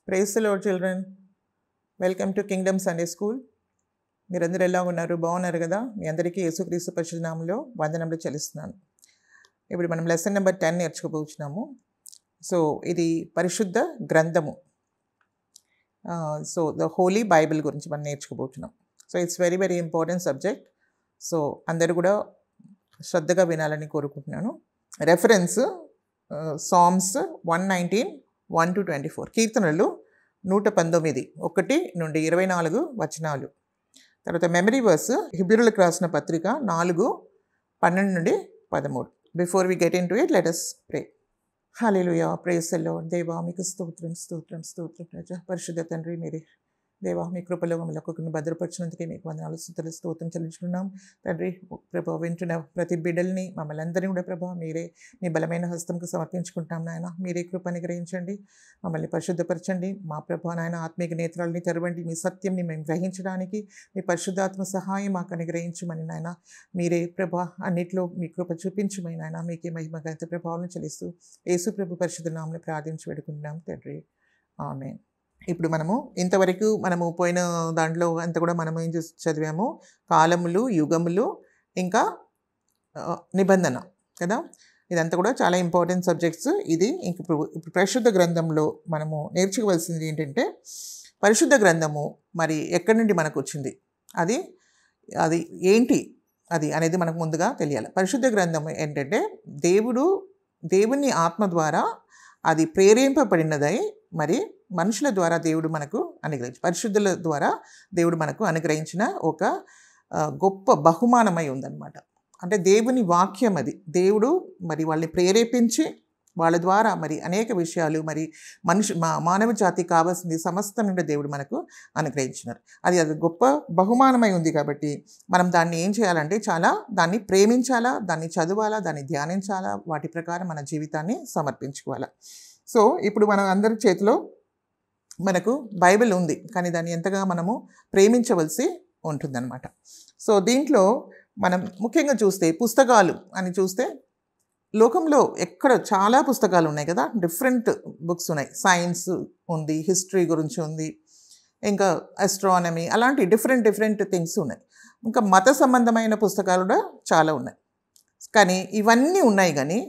Praise the lord children, welcome to kingdom Sunday school. మీరందరూ ఎలా ఉన్నారు? బాగున్నారు కదా? మీ అందరికీ యేసుక్రీస్తు పరిశుద్ధ నామములో వందనములు చెల్లిస్తున్నాను. ఇప్పుడు మనం లెసన్ నెంబర్ 10 నేర్చుకోబోతున్నాము. సో ఇది పరిశుద్ధ గ్రంథము, సో ద హోలీ బైబిల్ గురించి మనం నేర్చుకోబోతున్నాం. So it's very very important subject. So అందరూ కూడా శ్రద్ధగా వినాలని కోరుకుంటున్నాను. రెఫరెన్స్ సామ్స్ 119, 1-24, కీర్తనలు 119, 1 నుండి 24 వచనాలు. తర్వాత మెమరీ వర్స్ హెబ్రీయులకు రాసిన పత్రిక 4:12 నుండి 13. Before we get into it, let us pray. Hallelujah, praise the lord. దేవా మీకు స్తోత్రం స్తోత్రం స్తోత్రం రాజా. పరిశుద్ధ తండ్రి మీరే దేవా, మీ కృపలో మమ్మల్ని ఒక్కొక్కరిని భద్రపరిచినందుకే మీకు వందనాలు స్తుతులు స్తోత్రం చెల్లించుకున్నాం తండ్రి. ప్రభా, వింటున్న ప్రతి బిడ్డల్ని మమ్మల్ని అందరినీ కూడా ప్రభా మీరే మీ బలమైన హస్తంకు సమర్పించుకుంటాం నాయన. మీరే కృపని గ్రహించండి, మమ్మల్ని పరిశుద్ధపరచండి. మా ప్రభా నాయన ఆత్మీయ నేత్రాలని తెరవండి. మీ సత్యంని మేము గ్రహించడానికి మీ పరిశుద్ధాత్మ సహాయం మాకు అనుగ్రహించమని నాయన. మీరే ప్రభా అన్నిట్లో మీ కృప చూపించమని నాయన. మీకే మహిమ ఘనత ప్రభావం చెల్లిస్తూ యేసు ప్రభు పరిశుద్ధ నామమున ప్రార్థించి వేడుకుంటున్నాం తండ్రి, ఆమేన్. ఇప్పుడు ఇంతవరకు పోయిన దాంట్లో అంతా కూడా మనం ఏం చదివాము? కాలములు, యుగములు, ఇంకా నిబంధన కదా. ఇదంతా కూడా చాలా ఇంపార్టెంట్ సబ్జెక్ట్స్. ఇది ఇప్పుడు పరిశుద్ధ గ్రంథంలో మనము నేర్చుకోవాల్సింది ఏంటంటే, పరిశుద్ధ గ్రంథము మరి ఎక్కడి నుండి మనకు వచ్చింది, అది అది ఏంటి అది అనేది మనకు ముందుగా తెలియాలి. పరిశుద్ధ గ్రంథం ఏంటంటే దేవుని ఆత్మ ద్వారా అది ప్రేరేపింపబడినదై మరి మనుషుల ద్వారా దేవుడు మనకు పరిశుద్ధుల ద్వారా దేవుడు మనకు అనుగ్రహించిన ఒక గొప్ప బహుమానమై ఉందన్నమాట. అంటే దేవుని వాక్యం అది. దేవుడు మరి వాళ్ళని ప్రేరేపించి వాళ్ళ ద్వారా మరి అనేక విషయాలు మరి మానవ జాతికి కావాల్సింది సమస్తం నుండి దేవుడు మనకు అనుగ్రహించినారు. అది గొప్ప బహుమానమై ఉంది కాబట్టి మనం దాన్ని ఏం చేయాలంటే దాన్ని ప్రేమించాలా, దాన్ని చదవాలా, దాన్ని ధ్యానించాలా, వాటి ప్రకారం మన జీవితాన్ని సమర్పించుకోవాలా. సో ఇప్పుడు మన అందరి చేతిలో మనకు బైబిల్ ఉంది, కానీ దాన్ని ఎంతగా మనము ప్రేమించవలసి ఉంటుందన్నమాట. సో దీంట్లో మనం ముఖ్యంగా చూస్తే పుస్తకాలు అని చూస్తే లోకంలో ఎక్కడ చాలా పుస్తకాలు ఉన్నాయి కదా. డిఫరెంట్ బుక్స్ ఉన్నాయి. సైన్స్ ఉంది, హిస్టరీ గురించి ఉంది, ఇంకా ఆస్ట్రానమీ, అలాంటి డిఫరెంట్ థింగ్స్ ఉన్నాయి. ఇంకా మత సంబంధమైన పుస్తకాలు కూడా చాలా ఉన్నాయి. కానీ ఇవన్నీ ఉన్నాయి, కానీ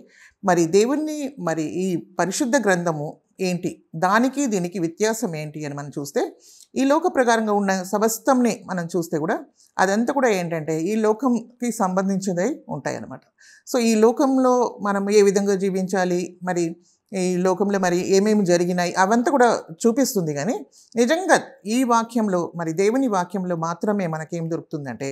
మరి దేవుణ్ణి మరి ఈ పరిశుద్ధ గ్రంథము ఏంటి, దానికి దీనికి వ్యత్యాసం ఏంటి అని మనం చూస్తే, ఈ లోక ప్రకారంగా ఉన్న సమస్తంని మనం చూస్తే కూడా అదంతా కూడా ఏంటంటే ఈ లోకంకి సంబంధించినదై ఉంటాయి అన్నమాట. సో ఈ లోకంలో మనం ఏ విధంగా జీవించాలి, మరి ఈ లోకంలో మరి ఏమేమి జరిగినాయి అవంతా కూడా చూపిస్తుంది. కానీ నిజంగా ఈ వాక్యంలో మరి దేవుని వాక్యంలో మాత్రమే మనకేం దొరుకుతుందంటే,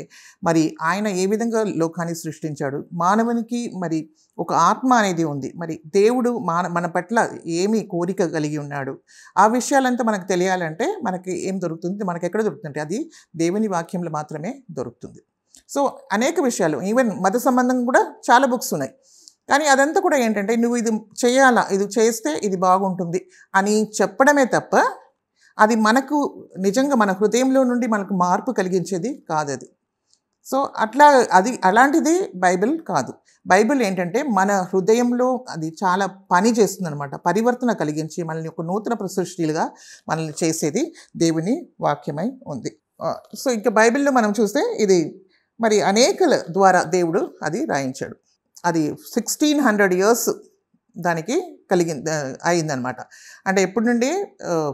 మరి ఆయన ఏ విధంగా లోకాన్ని సృష్టించాడు, మానవునికి మరి ఒక ఆత్మ అనేది ఉంది, మరి దేవుడు మన పట్ల ఏమి కోరిక కలిగి ఉన్నాడు, ఆ విషయాలంతా మనకు తెలియాలంటే మనకి ఏం దొరుకుతుంది, మనకి ఎక్కడ దొరుకుతుందంటే అది దేవుని వాక్యంలో మాత్రమే దొరుకుతుంది. సో అనేక విషయాలు, ఈవెన్ మత సంబంధం కూడా చాలా బుక్స్ ఉన్నాయి. కానీ అదంతా కూడా ఏంటంటే నువ్వు ఇది చేయాలా, ఇది చేస్తే ఇది బాగుంటుంది అని చెప్పడమే తప్ప అది మనకు నిజంగా మన హృదయంలో నుండి మనకు మార్పు కలిగించేది కాదు అది. సో అలాంటిది బైబిల్ కాదు. బైబిల్ ఏంటంటే మన హృదయంలో అది చాలా పని చేస్తుంది అనమాట. పరివర్తన కలిగించి మనల్ని ఒక నూతన సృష్టిలుగా మనల్ని చేసేది దేవుని వాక్యమై ఉంది. సో ఇంకా బైబిల్లో మనం చూస్తే ఇది మరి అనేకల ద్వారా దేవుడు అది రాయించాడు. అది 1600 years దానికి అయిందనమాట. అంటే ఎప్పటి నుండి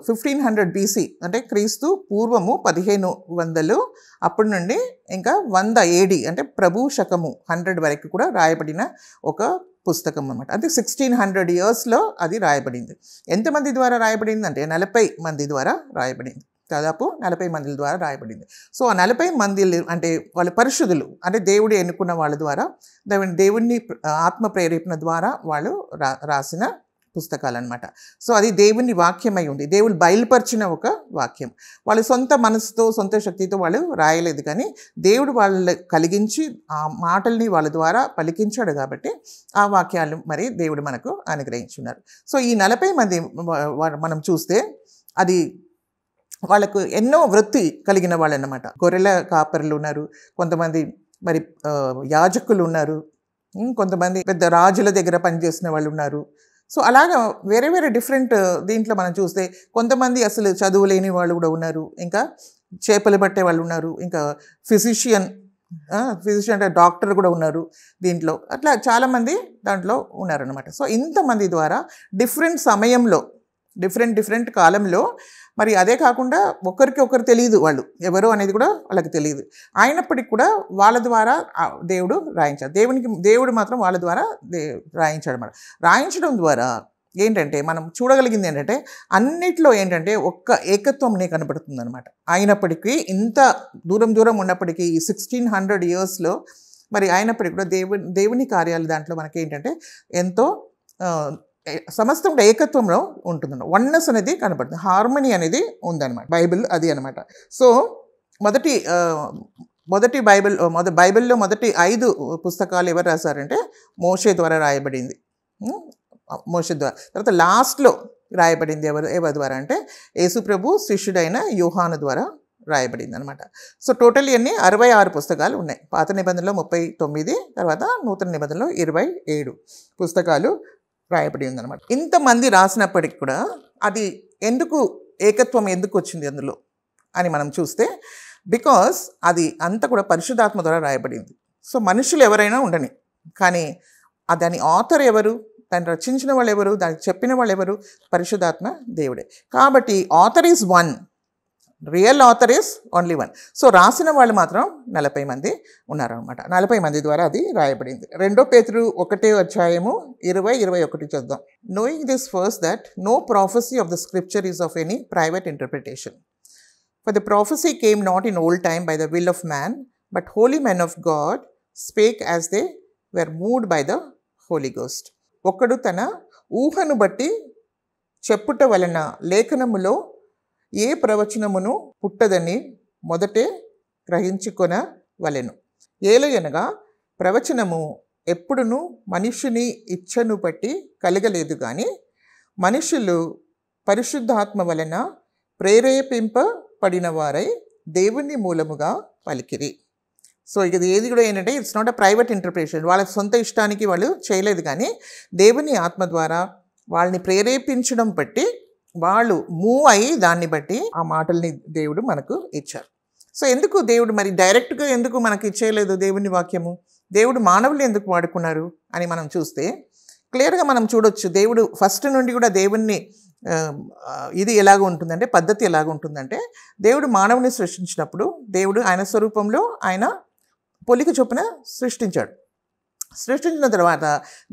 1500 BC, అంటే క్రీస్తు పూర్వము 1500 అప్పటి నుండి ఇంకా 100 AD అంటే ప్రభు శకము 100 వరకు కూడా రాయబడిన ఒక పుస్తకం అన్నమాట. అంటే 1600 yearsలో అది రాయబడింది. ఎంతమంది ద్వారా రాయబడింది అంటే 40 మంది ద్వారా రాయబడింది. దాదాపు 40 మంది ద్వారా రాయబడింది. సో ఆ 40 మంది అంటే వాళ్ళు పరిశుద్ధులు, అంటే దేవుడు ఎన్నుకున్న వాళ్ళ ద్వారా దేవుని ఆత్మ ప్రేరేపణ ద్వారా వాళ్ళు రాసిన పుస్తకాలు అనమాట. సో అది దేవుని వాక్యమై ఉంది, దేవుడు బయలుపరిచిన ఒక వాక్యం. వాళ్ళు సొంత మనసుతో సొంత శక్తితో వాళ్ళు రాయలేదు, కానీ దేవుడు వాళ్ళు కలిగించి ఆ మాటల్ని వాళ్ళ ద్వారా పలికించాడు కాబట్టి ఆ వాక్యాలు మరి దేవుడు మనకు అనుగ్రహించున్నారు. సో ఈ 40 మంది మనం చూస్తే అది వాళ్ళకు ఎన్నో వృత్తి కలిగిన వాళ్ళు అన్నమాట. గొర్రెల కాపరులు ఉన్నారు, కొంతమంది మరి యాజకులు ఉన్నారు, కొంతమంది పెద్ద రాజుల దగ్గర పనిచేసిన వాళ్ళు ఉన్నారు, సో అలాగా వేరే వేరే డిఫరెంట్ దీంట్లో మనం చూస్తే కొంతమంది అసలు చదువు లేని వాళ్ళు కూడా ఉన్నారు, ఇంకా చేపలు పట్టే వాళ్ళు ఉన్నారు, ఇంకా ఫిజిషియన్ అంటే డాక్టర్ కూడా ఉన్నారు దీంట్లో. అట్లా చాలామంది దాంట్లో ఉన్నారనమాట. సో ఇంతమంది ద్వారా డిఫరెంట్ సమయంలో డిఫరెంట్ కాలంలో, మరి అదే కాకుండా ఒకరికి ఒకరు తెలియదు వాళ్ళు ఎవరు అనేది కూడా వాళ్ళకి తెలియదు. అయినప్పటికీ కూడా వాళ్ళ ద్వారా దేవుడు రాయించాడు. దేవుడు మాత్రం వాళ్ళ ద్వారా రాయించాడు అన్నమాట. రాయించడం ద్వారా ఏంటంటే మనం చూడగలిగింది ఏంటంటే అన్నిట్లో ఏంటంటే ఒక్క ఏకత్వంనే కనబడుతుంది అనమాట. అయినప్పటికీ ఇంత దూరం ఉన్నప్పటికీ ఈ 1600 yearsలో మరి అయినప్పటికీ కూడా దేవుని కార్యాలు దాంట్లో మనకి ఏంటంటే ఎంతో సమస్తం ఏకత్వంలో ఉంటుందన్నమాట. వన్నెస్ అనేది కనబడుతుంది, హార్మనీ అనేది ఉందన్నమాట. బైబిల్ అది అనమాట. సో మొదటి బైబిల్లో మొదటి 5 పుస్తకాలు ఎవరు రాశారంటే మోషే ద్వారా రాయబడింది. మోషే ద్వారా. తర్వాత లాస్ట్లో రాయబడింది ఎవరి ద్వారా అంటే యేసు ప్రభు శిష్యుడైన యోహాను ద్వారా రాయబడింది అనమాట. సో టోటల్ అన్ని 66 పుస్తకాలు ఉన్నాయి. పాత నిబంధనలో 39, తర్వాత నూతన నిబంధనలో 27 పుస్తకాలు రాయబడి ఉందన్నమాట. ఇంతమంది రాసినప్పటికి కూడా అది ఏకత్వం ఎందుకు వచ్చింది అందులో అని మనం చూస్తే, బికాస్ అది అంతా కూడా పరిశుద్ధాత్మ ద్వారా రాయబడింది. సో మనుషులు ఎవరైనా ఉండని, కానీ దాని ఆథర్ ఎవరు, దాన్ని రచించిన వాళ్ళు ఎవరు, దానికి చెప్పిన వాళ్ళు ఎవరు, పరిశుద్ధాత్మ దేవుడే. కాబట్టి author is one, real author is only one. So రాసిన వాళ్ళు మాత్రం 40 మంది ఉన్నారనమాట. 40 మంది ద్వారా అది రాయబడింది. 2 Peter 1:20-21 చూద్దాం. Knowing this first, that no prophecy of the scripture is of any private interpretation. For the prophecy came not in old time by the will of man, but holy men of God spake as they were moved by the Holy Ghost. ఒకడు తన ఊహను బట్టి చెప్పుట వలన లేఖనములో ఏ ప్రవచనమును పుట్టదని మొదటే గ్రహించుకొన వలెను. ఏలయనగా ప్రవచనము ఎప్పుడును మనుష్యుని ఇచ్ఛను బట్టి కలగలేదు, కానీ మనుషులు పరిశుద్ధాత్మ వలన ప్రేరేపింపబడిన వారై దేవుని మూలముగా పలికిరి. సో ఇది ఏది కూడా ఏంటంటే it's not a private interpretation. వాళ్ళ సొంత ఇష్టానికి వాళ్ళు చేయలేదు, కానీ దేవుని ఆత్మ ద్వారా వాళ్ళని ప్రేరేపించడం బట్టి వాళ్ళు మూవ్ అయ్యి దాన్ని బట్టి ఆ మాటల్ని దేవుడు మనకు ఇచ్చారు. సో ఎందుకు దేవుడు మరి డైరెక్ట్గా ఎందుకు మనకి ఇచ్చేయలేదు దేవుని వాక్యము? దేవుడు మానవులు ఎందుకు వాడుకున్నారు అని మనం చూస్తే క్లియర్గా మనం చూడొచ్చు. దేవుడు ఫస్ట్ నుండి కూడా దేవుణ్ణి ఇది ఎలాగ ఉంటుందంటే, పద్ధతి ఎలాగ ఉంటుందంటే, దేవుడు మానవుని సృష్టించినప్పుడు దేవుడు ఆయన స్వరూపంలో ఆయన పోలిక చొప్పున సృష్టించిన తర్వాత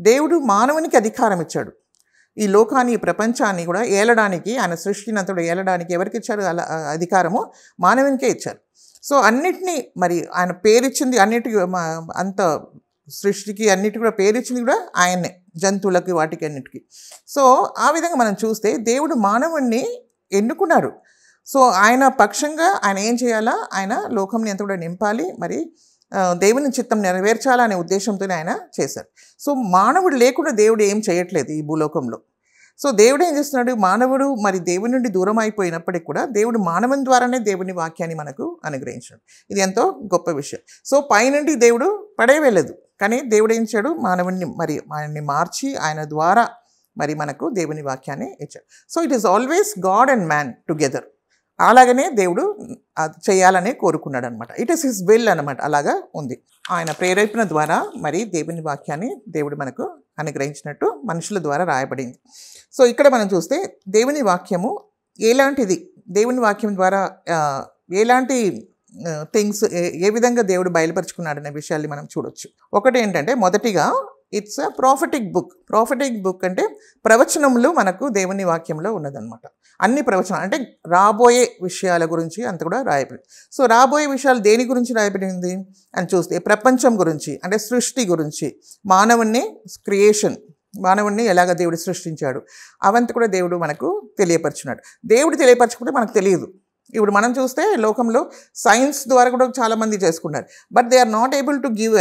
దేవుడు మానవునికి అధికారం ఇచ్చాడు. ఈ లోకాన్ని, ఈ ప్రపంచాన్ని కూడా ఏలడానికి, ఆయన సృష్టినంతడు ఏలడానికి ఎవరికి ఇచ్చారు అధికారము? మానవునికే ఇచ్చారు. సో అన్నిటినీ మరి ఆయన పేరిచ్చింది, అన్నిటికీ అంత సృష్టికి అన్నిటి కూడా పేరిచ్చింది కూడా ఆయన్నే, జంతువులకి వాటికి అన్నిటికీ. సో ఆ విధంగా మనం చూస్తే దేవుడు మానవుణ్ణి ఎన్నుకున్నారు. సో ఆయన పక్షంగా ఆయన ఏం చేయాలా, ఆయన లోకంని ఎంత కూడా నింపాలి, మరి దేవుని చిత్తం నెరవేర్చాలనే ఉద్దేశంతో ఆయన చేశారు. సో మానవుడు లేకుండా దేవుడు ఏం చేయట్లేదు ఈ భూలోకంలో. సో దేవుడు ఏం చేస్తున్నాడు, మానవుడు మరి దేవుని నుండి దూరం అయిపోయినప్పటికీ కూడా దేవుడు మానవుని ద్వారానే దేవుని వాక్యాన్ని మనకు అనుగ్రహించాడు. ఇది ఎంతో గొప్ప విషయం. సో పైనుండి దేవుడు పడేయలేదు, కానీ దేవుడు ఏం చేశాడు, మానవుని మరి ఆయన్ని మార్చి ఆయన ద్వారా మరి మనకు దేవుని వాక్యాన్ని ఇచ్చాడు. So it is always God and man together. అలాగనే దేవుడు చేయాలని కోరుకున్నాడు అనమాట. ఇట్ ఈస్ హిస్ విల్ అనమాట. అలాగా ఉంది. ఆయన ప్రేరేపణ ద్వారా మరి దేవుని వాక్యాన్ని దేవుడు మనకు అనుగ్రహించినట్టు మనుషుల ద్వారా రాయబడింది. సో ఇక్కడ మనం చూస్తే దేవుని వాక్యము ఎలాంటిది, దేవుని వాక్యం ద్వారా ఎలాంటి థింగ్స్ ఏ విధంగా దేవుడు బయలుపరుచుకున్నాడు అనే విషయాన్ని మనం చూడొచ్చు. ఒకటి ఏంటంటే, మొదటిగా it's a prophetic book. Prophetic book అంటే ప్రవచనములు మనకు దేవుని వాక్యంలో ఉన్నదన్నమాట. అన్ని ప్రవచనాలు అంటే రాబోయే విషయాల గురించి అంత కూడా రాయబడింది. సో రాబోయే విషయాలు దేని గురించి రాయబడింది అని చూస్తే, ప్రపంచం గురించి, అంటే సృష్టి గురించి, మానవుణ్ణి క్రియేషన్, మానవుణ్ణి ఎలాగ దేవుడు సృష్టించాడు అవంతా కూడా దేవుడు మనకు తెలియపరిచినాడు. దేవుడు తెలియపరచకుంటే మనకు తెలియదు. ఇప్పుడు మనం చూస్తే లోకంలో సైన్స్ ద్వారా కూడా చాలామంది చేసుకున్నారు, but they are not able to give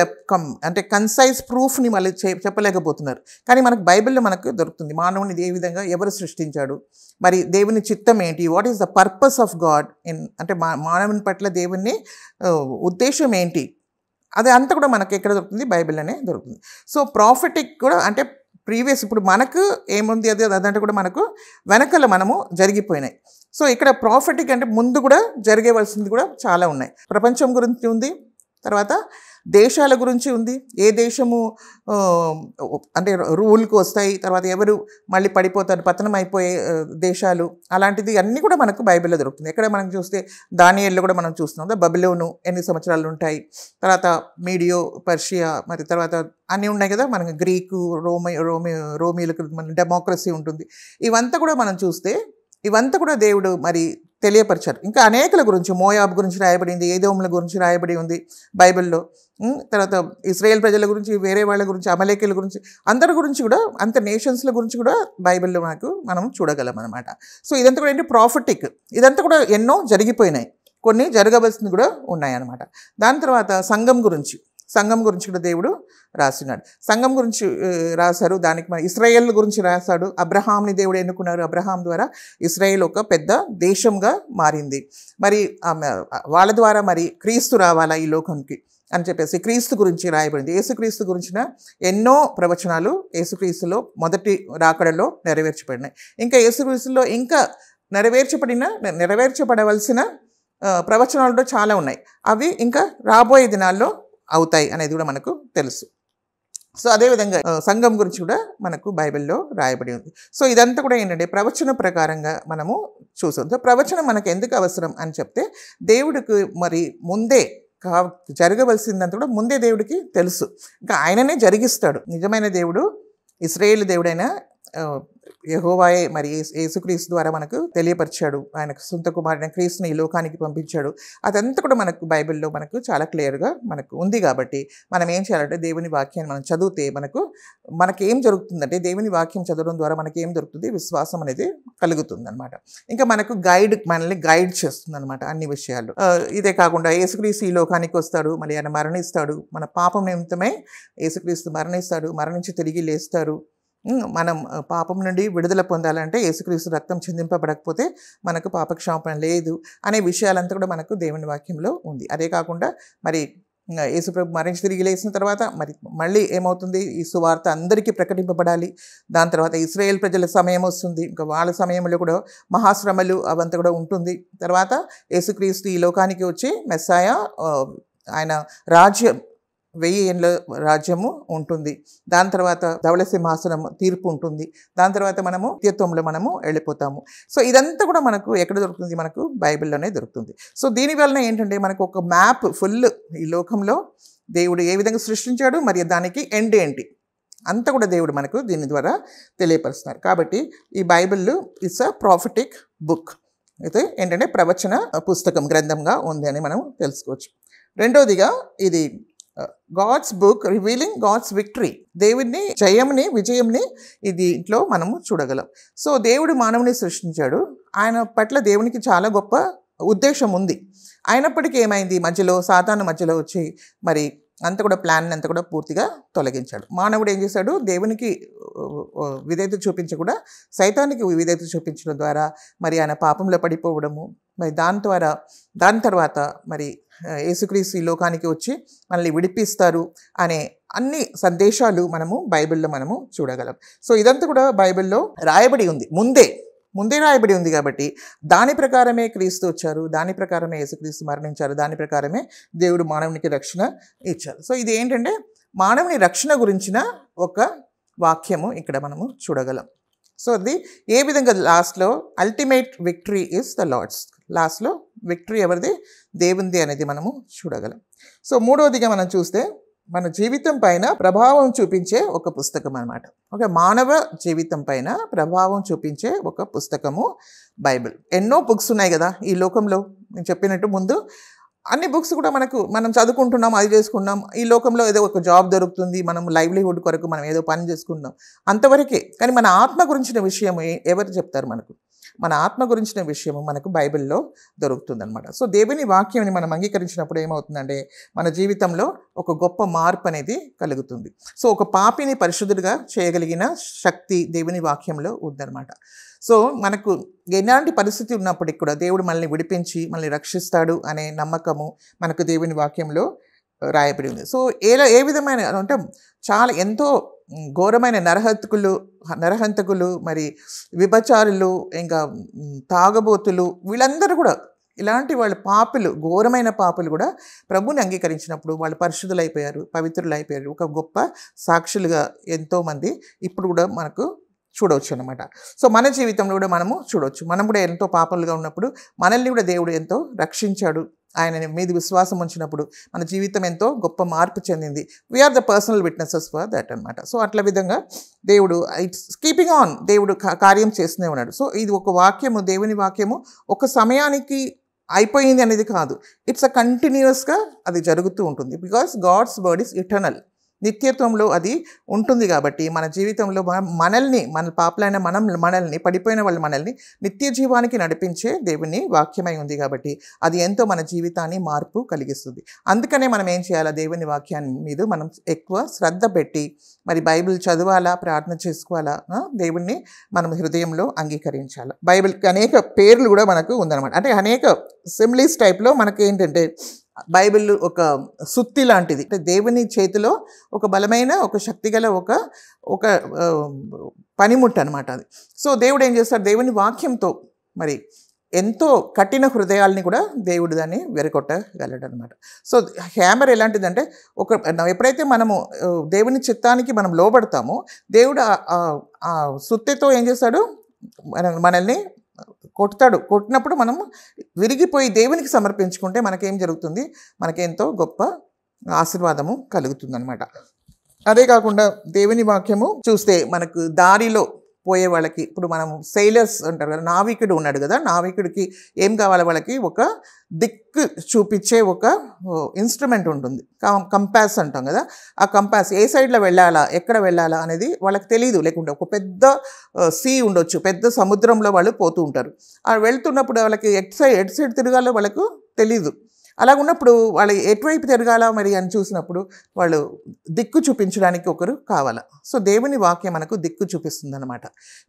అంటే కన్సైజ్ ప్రూఫ్ని మళ్ళీ చెప్పలేకపోతున్నారు. కానీ మనకు బైబిల్లో మనకు దొరుకుతుంది మానవుని ఏ విధంగా ఎవరు సృష్టించాడు, మరి దేవుని చిత్తం ఏంటి, what is the purpose of God అంటే మానవుని పట్ల దేవుని ఉద్దేశం ఏంటి, అది అంతా కూడా మనకి ఎక్కడ దొరుకుతుంది, బైబిల్లోనే దొరుకుతుంది. సో ప్రాఫిటిక్ కూడా అంటే ప్రీవియస్ ఇప్పుడు మనకు ఏముంది అది అదంటే కూడా మనకు వెనకల మనము జరిగిపోయినాయి. సో ఇక్కడ ప్రాఫిటిక్ అంటే ముందు కూడా జరిగేవలసింది కూడా చాలా ఉన్నాయి. ప్రపంచం గురించి ఉంది, తర్వాత దేశాల గురించి ఉంది, ఏ దేశము అంటే రూల్కి వస్తాయి, తర్వాత ఎవరు మళ్ళీ పడిపోతారు, పతనం అయిపోయే దేశాలు, అలాంటిది అన్నీ కూడా మనకు బైబిల్లో దొరుకుతుంది. ఎక్కడ మనం చూస్తే దానియేల్లో కూడా మనం చూస్తున్నాం, బబులోను ఎన్ని సంవత్సరాలు ఉంటాయి, తర్వాత మీడియో పర్షియా, మరి తర్వాత అన్నీ ఉన్నాయి కదా మనకి, గ్రీకు, రోమిలకు మన డెమోక్రసీ ఉంటుంది. ఇవంతా కూడా మనం చూస్తే ఇవంతా కూడా దేవుడు మరి తెలియపరిచారు. ఇంకా అనేకల గురించి, మోయాబ్ గురించి రాయబడింది, ఏదోముల గురించి రాయబడి ఉంది బైబిల్లో. తర్వాత ఇశ్రాయేల్ ప్రజల గురించి, వేరే వాళ్ళ గురించి, అమలేకీల గురించి, అందరి గురించి కూడా, అంత నేషన్స్ల గురించి కూడా బైబిల్లో మనం చూడగలం అనమాట. సో ఇదంతా కూడా ఏంటి, ప్రాఫిటిక్. ఇదంతా కూడా ఎన్నో జరిగిపోయినాయి, కొన్ని జరగవలసింది కూడా ఉన్నాయన్నమాట. దాని తర్వాత సంఘం గురించి కూడా దేవుడు రాసినాడు. సంఘం గురించి రాశారు. దానికి మరి ఇశ్రాయేల్ గురించి రాశాడు. అబ్రహాంని దేవుడు ఎన్నుకున్నారు. అబ్రహాం ద్వారా ఇశ్రాయేల్ ఒక పెద్ద దేశంగా మారింది. మరి వాళ్ళ ద్వారా మరి క్రీస్తు రావాలా ఈ లోకంకి అని చెప్పేసి క్రీస్తు గురించి రాయబడింది. యేసుక్రీస్తు గురించిన ఎన్నో ప్రవచనాలు యేసుక్రీస్తులో మొదటి రాకడలో నెరవేర్చబడినాయి. ఇంకా యేసుక్రీస్తులో ఇంకా నెరవేర్చబడవలసిన ప్రవచనాలు చాలా ఉన్నాయి. అవి ఇంకా రాబోయే దినాల్లో అవుతాయి అనేది కూడా మనకు తెలుసు. సో అదేవిధంగా సంఘం గురించి కూడా మనకు బైబిల్లో రాయబడి ఉంది. సో ఇదంతా కూడా ఏంటంటే ప్రవచన ప్రకారంగా మనము చూసాం. సో ప్రవచనం మనకు ఎందుకు అవసరం అని చెప్తే, దేవుడికి మరి ముందే జరగవలసిందంతా కూడా ముందే దేవుడికి తెలుసు. ఇంకా ఆయననే జరిగిస్తాడు. నిజమైన దేవుడు, ఇశ్రాయేలు దేవుడైన యెహోవాయే మరి యేసుక్రీస్తు ద్వారా మనకు తెలియపరిచాడు. ఆయనకు సొంత కుమారుడైన క్రీస్తుని ఈ లోకానికి పంపించాడు. అదంతా కూడా మనకు బైబిల్లో మనకు చాలా క్లియర్గా మనకు ఉంది. కాబట్టి మనం ఏం చేయాలంటే దేవుని వాక్యాన్ని మనం చదివితే మనకేం జరుగుతుందంటే, దేవుని వాక్యం చదవడం ద్వారా మనకి ఏం దొరుకుతుంది, విశ్వాసం అనేది కలుగుతుంది అనమాట. ఇంకా మనకు మనల్ని గైడ్ చేస్తుంది అనమాట అన్ని విషయాలు. ఇదే కాకుండా యేసుక్రీస్తు ఈ లోకానికి వస్తాడు, మళ్ళీ ఆయన మరణిస్తాడు. మన పాపం నిమిత్తమై యేసుక్రీస్తు మరణిస్తాడు, మరణించి తిరిగి లేస్తాడు. మనం పాపం నుండి విడుదల పొందాలంటే యేసుక్రీస్తు రక్తం చిందింపబడకపోతే మనకు పాపక్షమాపణ లేదు అనే విషయాలంతా కూడా మనకు దేవుని వాక్యంలో ఉంది. అదే కాకుండా మరి యేసుప్రభు మరణించి తిరిగి లేచిన తర్వాత మళ్ళీ ఏమవుతుంది, ఈ సువార్త అందరికీ ప్రకటింపబడాలి. దాని తర్వాత ఇశ్రాయేల్ ప్రజల సమయం వస్తుంది. ఇంకా వాళ్ళ సమయంలో కూడా మహాశ్రమలు అవంతా కూడా ఉంటుంది. తర్వాత యేసుక్రీస్తు ఈ లోకానికి వచ్చి మెస్సాయా, ఆయన రాజ్యం 1000 ఏళ్ళ రాజ్యము ఉంటుంది. దాని తర్వాత ధవళ సింహాసనం తీర్పు ఉంటుంది. దాని తర్వాత మనము నిత్యత్వంలో వెళ్ళిపోతాము. సో ఇదంతా కూడా మనకు ఎక్కడ దొరుకుతుంది, మనకు బైబిల్లోనే దొరుకుతుంది. సో దీనివల్ల ఏంటంటే మనకు ఒక మ్యాప్ ఫుల్ ఈ లోకంలో దేవుడు ఏ విధంగా సృష్టించాడు, మరి దానికి ఎండ్ ఏంటి అంతా కూడా దేవుడు మనకు దీని ద్వారా తెలియపరుస్తున్నారు. కాబట్టి ఈ Bible it's a prophetic book. అయితే ఏంటంటే ప్రవచన పుస్తకం, గ్రంథంగా ఉంది అని మనం తెలుసుకోవచ్చు. రెండవదిగా ఇది God's book revealing God's victory. దేవుడిని విజయంని దీంట్లో మనము చూడగలం. సో దేవుడు మానవుని సృష్టించాడు. ఆయన పట్ల దేవునికి చాలా గొప్ప ఉద్దేశం ఉంది. అయినప్పటికీ ఏమైంది, సాతాను మధ్యలో వచ్చి మరి అంతా కూడా ప్లాన్ అంతా కూడా పూర్తిగా తొలగించాడు. మానవుడు ఏం చేశాడు, దేవునికి విధేయత చూపించకుండా సైతానికి విధేయత చూపించడం ద్వారా మరి ఆయన పాపంలో పడిపోవడము, మరి దాని తర్వాత మరి యేసుక్రీస్తు ఈ లోకానికి వచ్చి మనల్ని విడిపిస్తారు అనే అన్ని సందేశాలు బైబిల్లో చూడగలం. సో ఇదంతా కూడా బైబిల్లో రాయబడి ఉంది, ముందే రాయబడి ఉంది. కాబట్టి దాని ప్రకారమే క్రీస్తు వచ్చారు, దాని ప్రకారమే యేసుక్రీస్తు మరణించారు, దాని ప్రకారమే దేవుడు మానవునికి రక్షణ ఇచ్చారు. సో ఇది ఏంటంటే మానవుని రక్షణ గురించిన ఒక వాక్యము ఇక్కడ మనము చూడగలం. సో అది ఏ విధంగా లాస్ట్లో ultimate victory is the Lord's. లాస్ట్లో విక్టరీ ఎవరిది, దేవునిది అనేది మనము చూడగలం. సో మూడవదిగా మనం చూస్తే మన జీవితం పైన ప్రభావం చూపించే ఒక పుస్తకం అనమాట. ఒక మానవ జీవితం పైన ప్రభావం చూపించే ఒక పుస్తకము బైబిల్. ఎన్నో బుక్స్ ఉన్నాయి కదా ఈ లోకంలో. నేను చెప్పినట్టు ముందు అన్ని బుక్స్ కూడా మనం చదువుకుంటున్నాం, అది చేసుకున్నాం. ఈ లోకంలో ఏదో ఒక జాబ్ దొరుకుతుంది, మనం లైవ్లీహుడ్ కొరకు మనం ఏదో పని చేసుకుంటాం, అంతవరకే. కానీ మన ఆత్మ గురించిన విషయం ఎవరు చెప్తారు మనకు? మన ఆత్మ గురించిన విషయము మనకు బైబిల్లో దొరుకుతుందన్నమాట. సో దేవుని వాక్యాన్ని మనం అంగీకరించినప్పుడు ఏమవుతుందంటే మన జీవితంలో ఒక గొప్ప మార్పు అనేది కలుగుతుంది. సో ఒక పాపిని పరిశుద్ధుడిగా చేయగలిగిన శక్తి దేవుని వాక్యంలో ఉందన్నమాట. సో మనకు ఎలాంటి పరిస్థితి ఉన్నప్పటికీ కూడా దేవుడు మనల్ని విడిపించి మనల్ని రక్షిస్తాడు అనే నమ్మకము మనకు దేవుని వాక్యంలో రాయబడి ఉంది. సో ఏ విధమైన అంటే ఎంతో ఘోరమైన నరహంతకులు, మరి విభచారులు, ఇంకా తాగబోతులు, వీళ్ళందరూ కూడా ఇలాంటి వాళ్ళ పాపులు, ఘోరమైన పాపులు కూడా ప్రభుని అంగీకరించినప్పుడు వాళ్ళు పరిశుద్ధులైపోయారు, పవిత్రులైపోయారు. ఒక గొప్ప సాక్షులుగా ఎంతోమంది ఇప్పుడు కూడా మనకు చూడవచ్చు అనమాట. సో మన జీవితంలో కూడా మనము చూడవచ్చు. మనం కూడా ఎంతో పాపలుగా ఉన్నప్పుడు మనల్ని కూడా దేవుడు ఎంతో రక్షించాడు. ఆయన మీద విశ్వాసం ఉంచినప్పుడు మన జీవితం ఎంతో గొప్ప మార్పు చెందింది. We are the personal witnesses for that అనమాట. సో అట్లా విధంగా దేవుడు ఇట్స్ కీపింగ్ ఆన్, దేవుడు కార్యం చేస్తూనే ఉన్నాడు. సో ఇది ఒక వాక్యము, దేవుని వాక్యము ఒక సమయానికి అయిపోయింది అనేది కాదు. ఇట్స్ అ కంటిన్యూస్గా అది జరుగుతూ ఉంటుంది. Because God's word is eternal, నిత్యత్వంలో అది ఉంటుంది. కాబట్టి మన జీవితంలో మనల్ని, మన పాపలైన మనల్ని, పడిపోయిన వాళ్ళు మనల్ని నిత్య జీవానికి నడిపించే దేవుని వాక్యమై ఉంది. కాబట్టి అది ఎంతో మన జీవితాన్ని మార్పు కలిగిస్తుంది. అందుకనే మనం ఏం చేయాలా, దేవుని వాక్యాన్ని మీద మనం ఎక్కువ శ్రద్ధ పెట్టి మరి బైబిల్ చదవాలా, ప్రార్థన చేసుకోవాలా, దేవుణ్ణి మనం హృదయంలో అంగీకరించాలి. బైబిల్కి అనేక పేర్లు కూడా మనకు ఉందన్నమాట. అంటే అనేక సిమ్లీస్ టైప్లో మనకి ఏంటంటే బైబిల్ ఒక సుత్తి లాంటిది. అంటే దేవుని చేతిలో ఒక బలమైన, ఒక శక్తిగల ఒక పనిముట్టు అనమాట అది. సో దేవుడు ఏం చేస్తాడు, దేవుని వాక్యంతో మరి ఎంతో కఠిన హృదయాల్ని కూడా దేవుడు దాన్ని వెరగొట్టగలడు అనమాట. సో హ్యామర్ ఎలాంటిదంటే ఎప్పుడైతే మనము దేవుని చిత్తానికి మనం లోబడతామో దేవుడు ఆ సుత్తెతో ఏం చేస్తాడు, మనల్ని కొట్టినప్పుడు మనము విరిగిపోయి దేవునికి సమర్పించుకుంటే మనకేం జరుగుతుంది, మనకెంతో గొప్ప ఆశీర్వాదము కలుగుతుంది అనమాట. అదే కాకుండా దేవుని వాక్యము చూస్తే మనకు దారిలో పోయే వాళ్ళకి, ఇప్పుడు మనం సెయిలర్స్ అంటారు కదా, నావికుడు ఉన్నాడు కదా, నావికుడికి ఏం కావాలి, వాళ్ళకి ఒక దిక్కు చూపించే ఒక ఇన్స్ట్రుమెంట్ ఉంటుంది, కంపాస్ అంటాం కదా. ఆ కంపాస్ ఏ సైడ్లో వెళ్ళాలా, ఎక్కడ వెళ్ళాలా అనేది వాళ్ళకి తెలియదు. లేకుంటే ఒక పెద్ద సీ ఉండొచ్చు, పెద్ద సముద్రంలో వాళ్ళు పోతూ ఉంటారు. వెళ్తున్నప్పుడు వాళ్ళకి ఎటు సైడ్ తిరగాలో వాళ్ళకు తెలీదు. అలా ఉన్నప్పుడు వాళ్ళు ఎటువైపు తిరగాల మరి అని చూసినప్పుడు వాళ్ళు దిక్కు చూపించడానికి ఒకరు కావాలా. సో దేవుని వాక్యం మనకు దిక్కు చూపిస్తుంది అనమాట.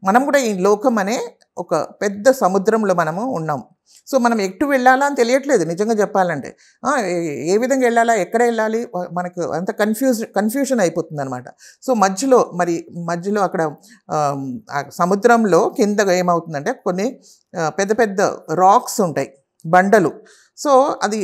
మనం కూడా ఈ లోకం అనే ఒక పెద్ద సముద్రంలో మనము ఉన్నాం. సో మనం ఎటు వెళ్ళాలా అని తెలియట్లేదు నిజంగా చెప్పాలంటే. ఏ విధంగా వెళ్ళాలా, ఎక్కడ వెళ్ళాలి, మనకు అంత కన్ఫ్యూషన్ అయిపోతుంది అనమాట. సో మధ్యలో అక్కడ సముద్రంలో కింద ఏమవుతుందంటే కొన్ని పెద్ద పెద్ద రాక్స్ ఉంటాయి, బండలు. సో అది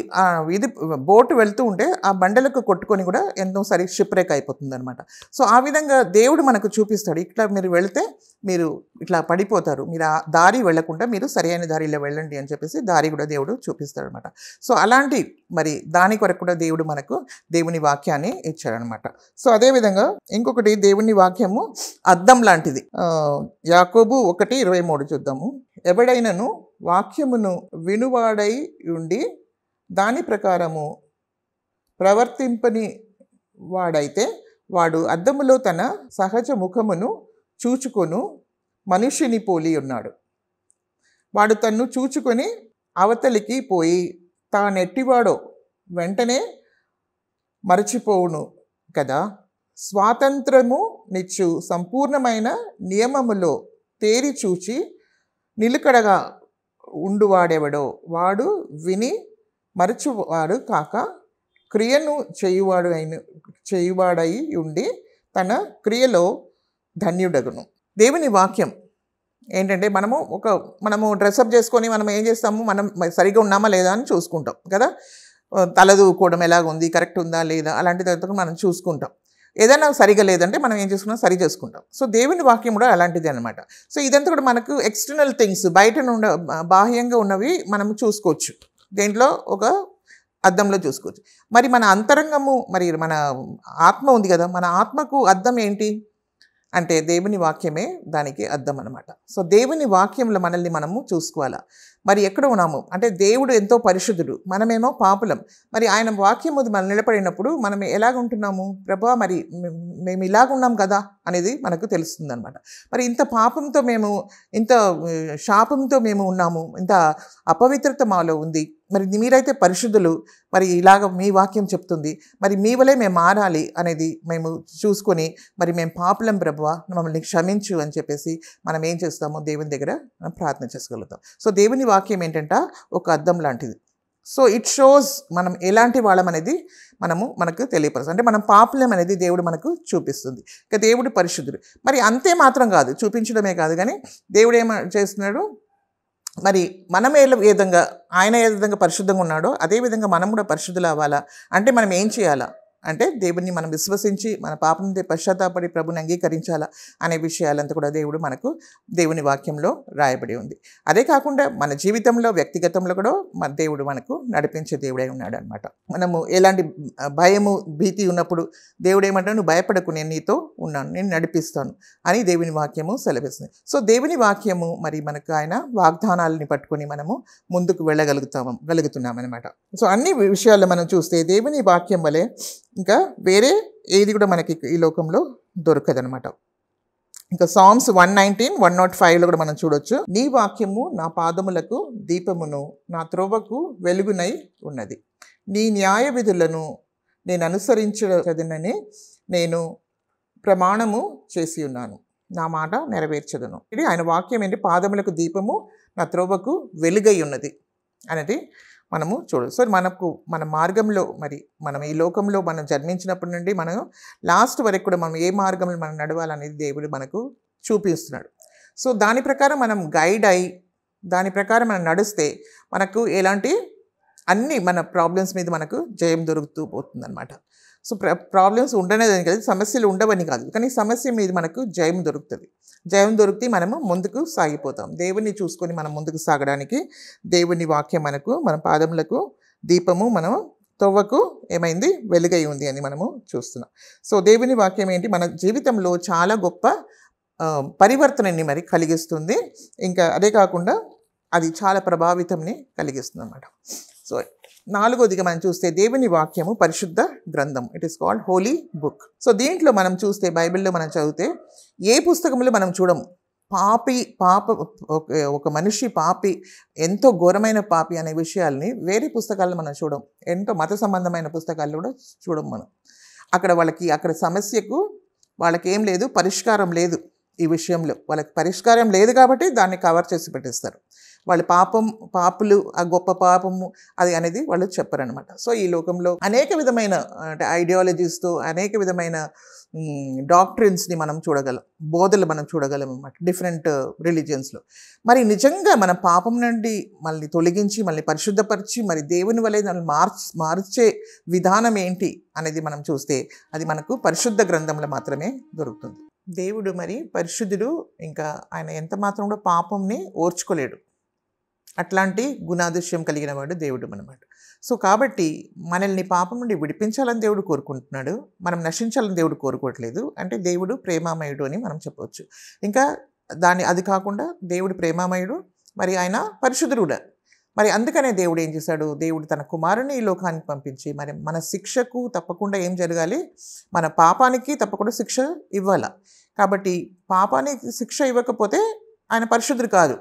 ఇది బోటు వెళ్తూ ఉంటే ఆ బండలకు కొట్టుకొని కూడా ఎంతో షిప్రేక్ అయిపోతుంది అనమాట. సో ఆ విధంగా దేవుడు మనకు చూపిస్తాడు, ఇట్లా మీరు వెళితే మీరు ఇట్లా పడిపోతారు, మీరు ఆ దారి వెళ్లకుండా మీరు సరైన దారిలో వెళ్ళండి అని చెప్పేసి దారి కూడా దేవుడు చూపిస్తాడు అనమాట. సో అలాంటి మరి దాని కొరకు కూడా దేవుడు మనకు దేవుని వాక్యాన్ని ఇచ్చాడనమాట. సో అదేవిధంగా ఇంకొకటి దేవుని వాక్యము అద్దం లాంటిది. యాకోబు 1:23 చూద్దాము. ఎవడైనను వాక్యమును వినువాడై ఉండి దాని ప్రకారము ప్రవర్తింపని వాడైతే వాడు అద్దములో తన సహజ ముఖమును చూచుకొను మనుష్యుని పోలి ఉన్నాడు. వాడు తన్ను చూచుకొని అవతలికి పోయి తానెట్టివాడో వెంటనే మరచిపోవును కదా. స్వాతంత్రము నిచ్చు సంపూర్ణమైన నియమములో తేరి చూచి నిలకడగా ఉండువాడెవడో వాడు విని మరచువాడు కాక క్రియను చేయువాడై ఉండి తన క్రియలో ధన్యుడగును. దేవుని వాక్యం ఏంటంటే మనము డ్రెస్అప్ చేసుకొని మనం ఏం చేస్తాము, మనం సరిగా ఉన్నామా లేదా అని చూసుకుంటాం కదా. తలదూకోవడం ఎలాగుంది, కరెక్ట్ ఉందా లేదా అలాంటి తర్వాత మనం చూసుకుంటాం. ఏదైనా సరిగా లేదంటే మనం ఏం చేసుకున్నా సరి చేసుకుంటాం. సో దేవుని వాక్యం కూడా అలాంటిది అనమాట. సో ఇదంతా కూడా మనకు ఎక్స్టర్నల్ థింగ్స్, బయట బాహ్యంగా ఉన్నవి మనం చూసుకోవచ్చు, దేంట్లో ఒక అద్దంలో చూసుకోవచ్చు. మరి మన అంతరంగము, మరి మన ఆత్మ ఉంది కదా, మన ఆత్మకు అద్దం ఏంటి అంటే దేవుని వాక్యమే దానికి అద్దం అనమాట. సో దేవుని వాక్యంలో మనల్ని మనము చూసుకోవాలా. మరి ఎక్కడ ఉన్నాము అంటే దేవుడు ఎంతో పరిశుద్ధుడు, మనమేమో పాపులం. మరి ఆయన వాక్యం మనం నిలబడినప్పుడు మనం ఎలాగుంటున్నాము, ప్రభా మరి మేము ఇలాగున్నాం కదా అనేది మనకు తెలుస్తుంది అనమాట. మరి ఇంత పాపంతో మేము, ఇంత శాపంతో మేము ఉన్నాము, ఇంత అపవిత్రత మాలో ఉంది. మరి మీరైతే పరిశుద్ధులు, మరి ఇలాగ మీ వాక్యం చెప్తుంది, మరి మీ వలే మేము మారాలి అనేది మేము చూసుకొని మరి మేము పాపులం ప్రభువా మమ్మల్ని క్షమించు అని చెప్పేసి మనం ఏం చేస్తామో దేవుని దగ్గర ప్రార్థన చేసుకోగలుగుతాం. సో దేవుని వాక్యం ఏంటంటే ఒక అద్దం లాంటిది. సో ఇట్ షోస్ మనం ఎలాంటి వాళ్ళం అనేది మనకు తెలియపరుస్తుంది. అంటే మనం పాపులం అనేది దేవుడు మనకు చూపిస్తుంది. ఇక దేవుడు పరిశుద్ధుడు. మరి అంతే మాత్రం కాదు, చూపించడమే కాదు, కానీ దేవుడు చేస్తున్నాడు, మరి మనం ఏ విధంగా ఆయన ఏ విధంగా పరిశుద్ధంగా ఉన్నాడో అదేవిధంగా మనం కూడా పరిశుద్ధులు అవ్వాలా. అంటే మనం ఏం చేయాలా అంటే దేవుడిని మనం విశ్వసించి మన పాపం నుండి పశ్చాత్తాపడి ప్రభుని అంగీకరించాలా అనే విషయాలంతా కూడా మనకు దేవుని వాక్యంలో రాయబడి ఉంది. అదే కాకుండా మన జీవితంలో వ్యక్తిగతంలో కూడా మన దేవుడు మనకు నడిపించే దేవుడై ఉన్నాడు అనమాట. మనము ఎలాంటి భయము భీతి ఉన్నప్పుడు దేవుడు ఏమంటాడు, నువ్వు భయపడకు, నేను నీతో ఉన్నాను, నేను నడిపిస్తాను అని దేవుని వాక్యము సెలవిస్తుంది. సో దేవుని వాక్యము మరి మనకు ఆయన వాగ్దానాలని పట్టుకొని మనము ముందుకు వెళ్ళగలుగుతున్నాం అనమాట. సో అన్ని విషయాల్లో మనం చూస్తే దేవుని వాక్యం వలె ఇంకా వేరే ఏది కూడా మనకి ఈ లోకంలో దొరకదనమాట. ఇంకా సామ్స్ 119, 105లో కూడా మనం చూడొచ్చు, నీ వాక్యము నా పాదములకు దీపమును నా త్రోవకు వెలుగునై ఉన్నది, నీ న్యాయ విధులను నేను అనుసరించదనని నేను ప్రమాణము చేసి ఉన్నాను, నా మాట నెరవేర్చదను. ఇది ఆయన వాక్యం ఏంటి, పాదములకు దీపము నా త్రోవకు వెలుగై ఉన్నది అనేది మనము చూడదు. సో మన మార్గంలో మరి మనం ఈ లోకంలో మనం జన్మించినప్పటి నుండి మనం లాస్ట్ వరకు కూడా మనం ఏ మార్గంలో మనం నడవాలనేది దేవుడు మనకు చూపిస్తున్నాడు. సో దాని ప్రకారం మనం గైడ్ అయి దాని ప్రకారం మనం నడిస్తే మనకు ఎలాంటి అన్ని మన ప్రాబ్లమ్స్ మీద మనకు జయం దొరుకుతూ పోతుందన్నమాట. సో ప్రాబ్లమ్స్ ఉండనేదని కాదు, సమస్యలు ఉండవని కాదు, కానీ సమస్య మీద మనకు జయం దొరుకుతుంది. జయం దొరికితే మనము ముందుకు సాగిపోతాం. దేవుని చూసుకొని మనం ముందుకు సాగడానికి దేవుని వాక్యం మన పాదములకు దీపము, మనం తొవ్వకు ఏమైంది, వెలుగై ఉంది అని మనము చూస్తున్నాం. సో దేవుని వాక్యం ఏంటి, మన జీవితంలో చాలా గొప్ప పరివర్తనని మరి కలిగిస్తుంది. ఇంకా అదే కాకుండా అది చాలా ప్రభావితంని కలిగిస్తుంది అన్నమాట. సో నాలుగోదిగా మనం చూస్తే దేవుని వాక్యము పరిశుద్ధ గ్రంథం, it is called holy book. So దీంట్లో మనం చూస్తే బైబిల్లో మనం చదివితే ఏ పుస్తకంలో మనం చూడము ఒక మనిషి పాపి, ఎంతో ఘోరమైన పాపి అనే విషయాల్ని వేరే పుస్తకాల్లో మనం చూడం. ఎంతో మత సంబంధమైన పుస్తకాల్లో కూడా చూడం మనం. అక్కడ సమస్యకు వాళ్ళకి ఏం లేదు, పరిష్కారం లేదు. ఈ విషయంలో వాళ్ళకి పరిష్కారం లేదు కాబట్టి దాన్ని కవర్ చేసి పెట్టేస్తారు. వాళ్ళ పాపులు, ఆ గొప్ప పాపము అది అనేది వాళ్ళు చెప్పరనమాట. సో ఈ లోకంలో అనేక విధమైన అంటే ఐడియాలజీస్తో అనేక విధమైన డాక్ట్రిన్స్ని మనం చూడగలం, బోధలు మనం చూడగలం అన్నమాట డిఫరెంట్ రిలీజియన్స్లో. మరి నిజంగా మన పాపం నుండి మళ్ళీ తొలగించి మళ్ళీ పరిశుద్ధపరిచి మరి దేవుని వలె మార్చే విధానం ఏంటి అనేది మనం చూస్తే అది మనకు పరిశుద్ధ గ్రంథంలో మాత్రమే దొరుకుతుంది. దేవుడు మరి పరిశుద్ధుడు, ఇంకా ఆయన ఎంత మాత్రం కూడా పాపంని ఓర్చుకోలేడు. అట్లాంటి గుణాదృశ్యం కలిగిన వాడు దేవుడు అన్నమాట. సో కాబట్టి మనల్ని పాపం నుండి విడిపించాలని దేవుడు కోరుకుంటున్నాడు, మనం నశించాలని దేవుడు కోరుకోవట్లేదు. అంటే దేవుడు ప్రేమామయుడు అని మనం చెప్పవచ్చు. ఇంకా అది కాకుండా దేవుడు ప్రేమామయుడు, మరి ఆయన పరిశుద్ధుడు కూడా. మరి అందుకనే దేవుడు ఏం చేశాడు, దేవుడు తన కుమారుని ఈ లోకానికి పంపించి మరి మన శిక్షకు తప్పకుండా ఏం జరగాలి, మన పాపానికి తప్పకుండా శిక్ష ఇవ్వాలి. కాబట్టి పాపానికి శిక్ష ఇవ్వకపోతే ఆయన పరిశుద్ధుడు కాదు.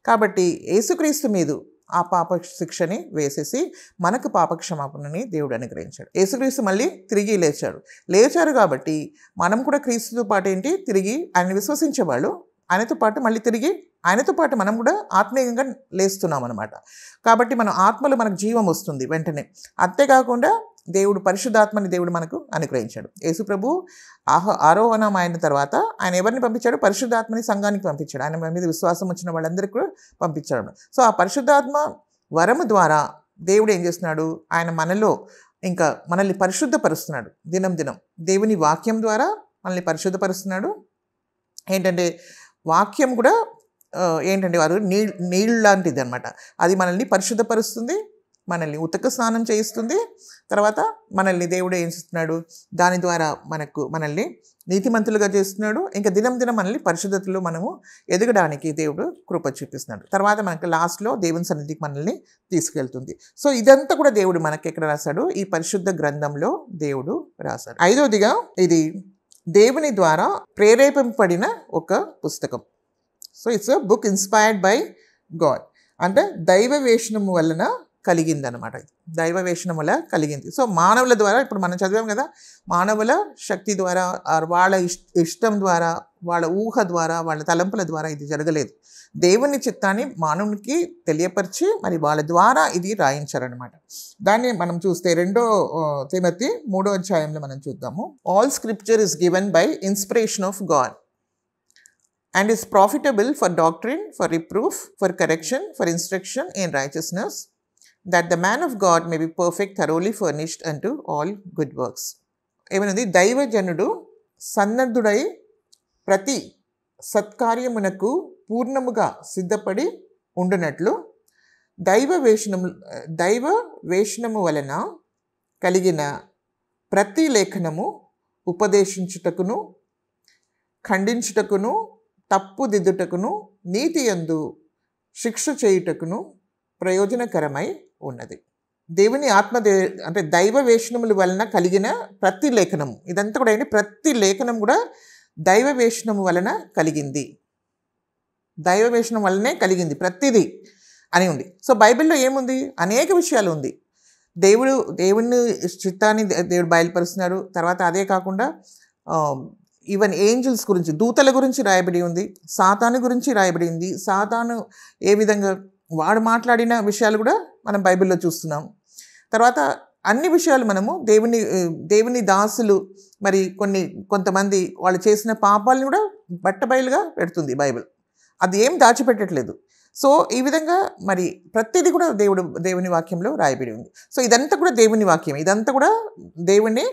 కాబట్టి యేసుక్రీస్తు మీద ఆ పాప శిక్షని వేసేసి మనకు పాపక్షమాపణని దేవుడు అనుగ్రహించాడు. యేసుక్రీస్తు మళ్ళీ తిరిగి లేచారు కాబట్టి మనం కూడా క్రీస్తుతో పాటు తిరిగి ఆయన విశ్వసించేవాళ్ళు ఆయనతో పాటు మళ్ళీ తిరిగి ఆయనతో పాటు మనం కూడా ఆత్మీయంగా లేస్తున్నాం అనమాట. కాబట్టి మన ఆత్మలో మనకు జీవం వస్తుంది వెంటనే. అంతేకాకుండా దేవుడు పరిశుద్ధాత్మని దేవుడు మనకు అనుగ్రహించాడు. యేసు ప్రభు ఆరోహణం అయిన తర్వాత ఆయన ఎవరిని పంపించాడు, పరిశుద్ధాత్మని సంఘానికి పంపించాడు. ఆయన మీద విశ్వాసం వచ్చిన వాళ్ళందరికీ కూడా పంపించాడు. సో ఆ పరిశుద్ధాత్మ వరము ద్వారా దేవుడు ఏం చేస్తున్నాడు, ఆయన మనలో ఇంకా మనల్ని పరిశుద్ధపరుస్తున్నాడు. దినం దేవుని వాక్యం ద్వారా మనల్ని ఏంటంటే వాక్యం కూడా వారు నీళ్ళు లాంటిది అనమాట. అది మనల్ని పరిశుద్ధపరుస్తుంది, మనల్ని ఉతక స్నానం చేయిస్తుంది. తర్వాత మనల్ని దేవుడు ఏం చేస్తున్నాడు, దాని ద్వారా మనల్ని నీతిమంతులుగా చేస్తున్నాడు. ఇంకా దినం మనల్ని పరిశుద్ధతలో మనము ఎదగడానికి దేవుడు కృప చూపిస్తున్నాడు. తర్వాత మనకి లాస్ట్లో దేవుని సన్నిధికి మనల్ని తీసుకెళ్తుంది. సో ఇదంతా కూడా దేవుడు మనకి ఎక్కడ రాశాడు, ఈ పరిశుద్ధ గ్రంథంలో దేవుడు రాశాడు. ఐదవదిగా ఇది దేవుని ద్వారా ప్రేరేపింపబడిన ఒక పుస్తకం. So it's a book inspired by God. అంటే దైవ వేషణము వలన కలిగింది అనమాట. దైవ వేషణం వల్ల కలిగింది. సో మానవుల ద్వారా, ఇప్పుడు మనం చదివాం కదా, మానవుల శక్తి ద్వారా, వాళ్ళ ఇష్టం ద్వారా, వాళ్ళ ఊహ ద్వారా, వాళ్ళ తలంపుల ద్వారా ఇది జరగలేదు. దేవుని చిత్తాన్ని మానవునికి తెలియపరిచి మరి వాళ్ళ ద్వారా ఇది రాయించారనమాట. దాన్ని మనం చూస్తే 2 తిమోతి 3వ అధ్యాయంలో మనం చూద్దాము. All scripture is given by inspiration of God and is profitable for doctrine, for reproof, for correction, for instruction in righteousness, that the man of God may be perfect, thoroughly furnished unto all good works. ఏమనుంది? దైవజనుడు సన్నద్ధుడై ప్రతి సత్కార్యమునకు పూర్ణముగా సిద్ధపడి ఉండునట్లు దైవ వేషణము వలన కలిగిన ప్రతి లేఖనము ఉపదేశించుటకును, ఖండించుటకును, తప్పుదిద్దుటకును, నీతి యందు శిక్ష చేయుటకును ప్రయోజనకరమై ఉన్నది. దేవుని అంటే దైవ వేషణముల వలన కలిగిన ప్రతి లేఖనము, ఇదంతా కూడా ఏంటి? ప్రతి లేఖనం కూడా దైవ వేషణము వలన కలిగింది, దైవ వేషణం వలనే కలిగింది ప్రతిదీ అని ఉంది. సో బైబిల్లో ఏముంది? అనేక విషయాలు ఉంది. దేవుని చిత్తాన్ని దేవుడు బయలుపరుస్తున్నారు. తర్వాత అదే కాకుండా ఈవెన్ ఏంజల్స్ గురించి, దూతల గురించి రాయబడి ఉంది, సాతాను గురించి రాయబడి ఉంది. సాతాను ఏ విధంగా వాడు మాట్లాడిన విషయాలు కూడా మనం బైబిల్లో చూస్తున్నాం. తర్వాత అన్ని విషయాలు మనము దేవుని దాసులు మరి కొంతమంది వాళ్ళు చేసిన పాపాలను కూడా బట్టబయలుగా పెడుతుంది బైబిల్. అది ఏం దాచిపెట్టట్లేదు. సో ఈ విధంగా మరి ప్రతిదీ కూడా దేవుని వాక్యంలో రాయబడి ఉంది. సో ఇదంతా కూడా దేవుని వాక్యం, ఇదంతా కూడా దేవుని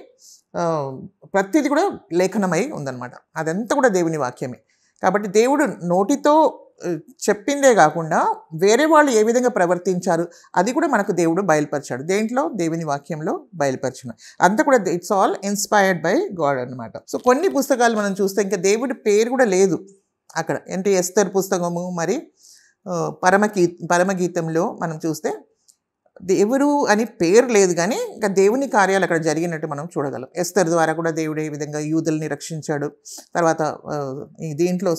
ప్రతిదీ కూడా లేఖనమై ఉందన్నమాట. అదంతా కూడా దేవుని వాక్యమే. కాబట్టి దేవుడు నోటితో చెప్పిందే కాకుండా వేరే వాళ్ళు ఏ విధంగా ప్రవర్తించారు అది కూడా మనకు దేవుడు బయలుపరిచాడు. దేంట్లో? దేవుని వాక్యంలో బయలుపరిచిన అంతా కూడా it's all inspired by God అనమాట. సో కొన్ని పుస్తకాలు మనం చూస్తే ఇంకా దేవుడి పేరు కూడా లేదు అక్కడ. ఏంటి? ఎస్తర్ పుస్తకము, మరి పరమగీతంలో మనం చూస్తే దేవుడు అని పేరు లేదు, కానీ ఇంకా దేవుని కార్యాలు అక్కడ జరిగినట్టు మనం చూడగలం. ఎస్తర్ ద్వారా కూడా దేవుడు ఏ విధంగా యూదుల్ని రక్షించాడు. తర్వాత దీంట్లో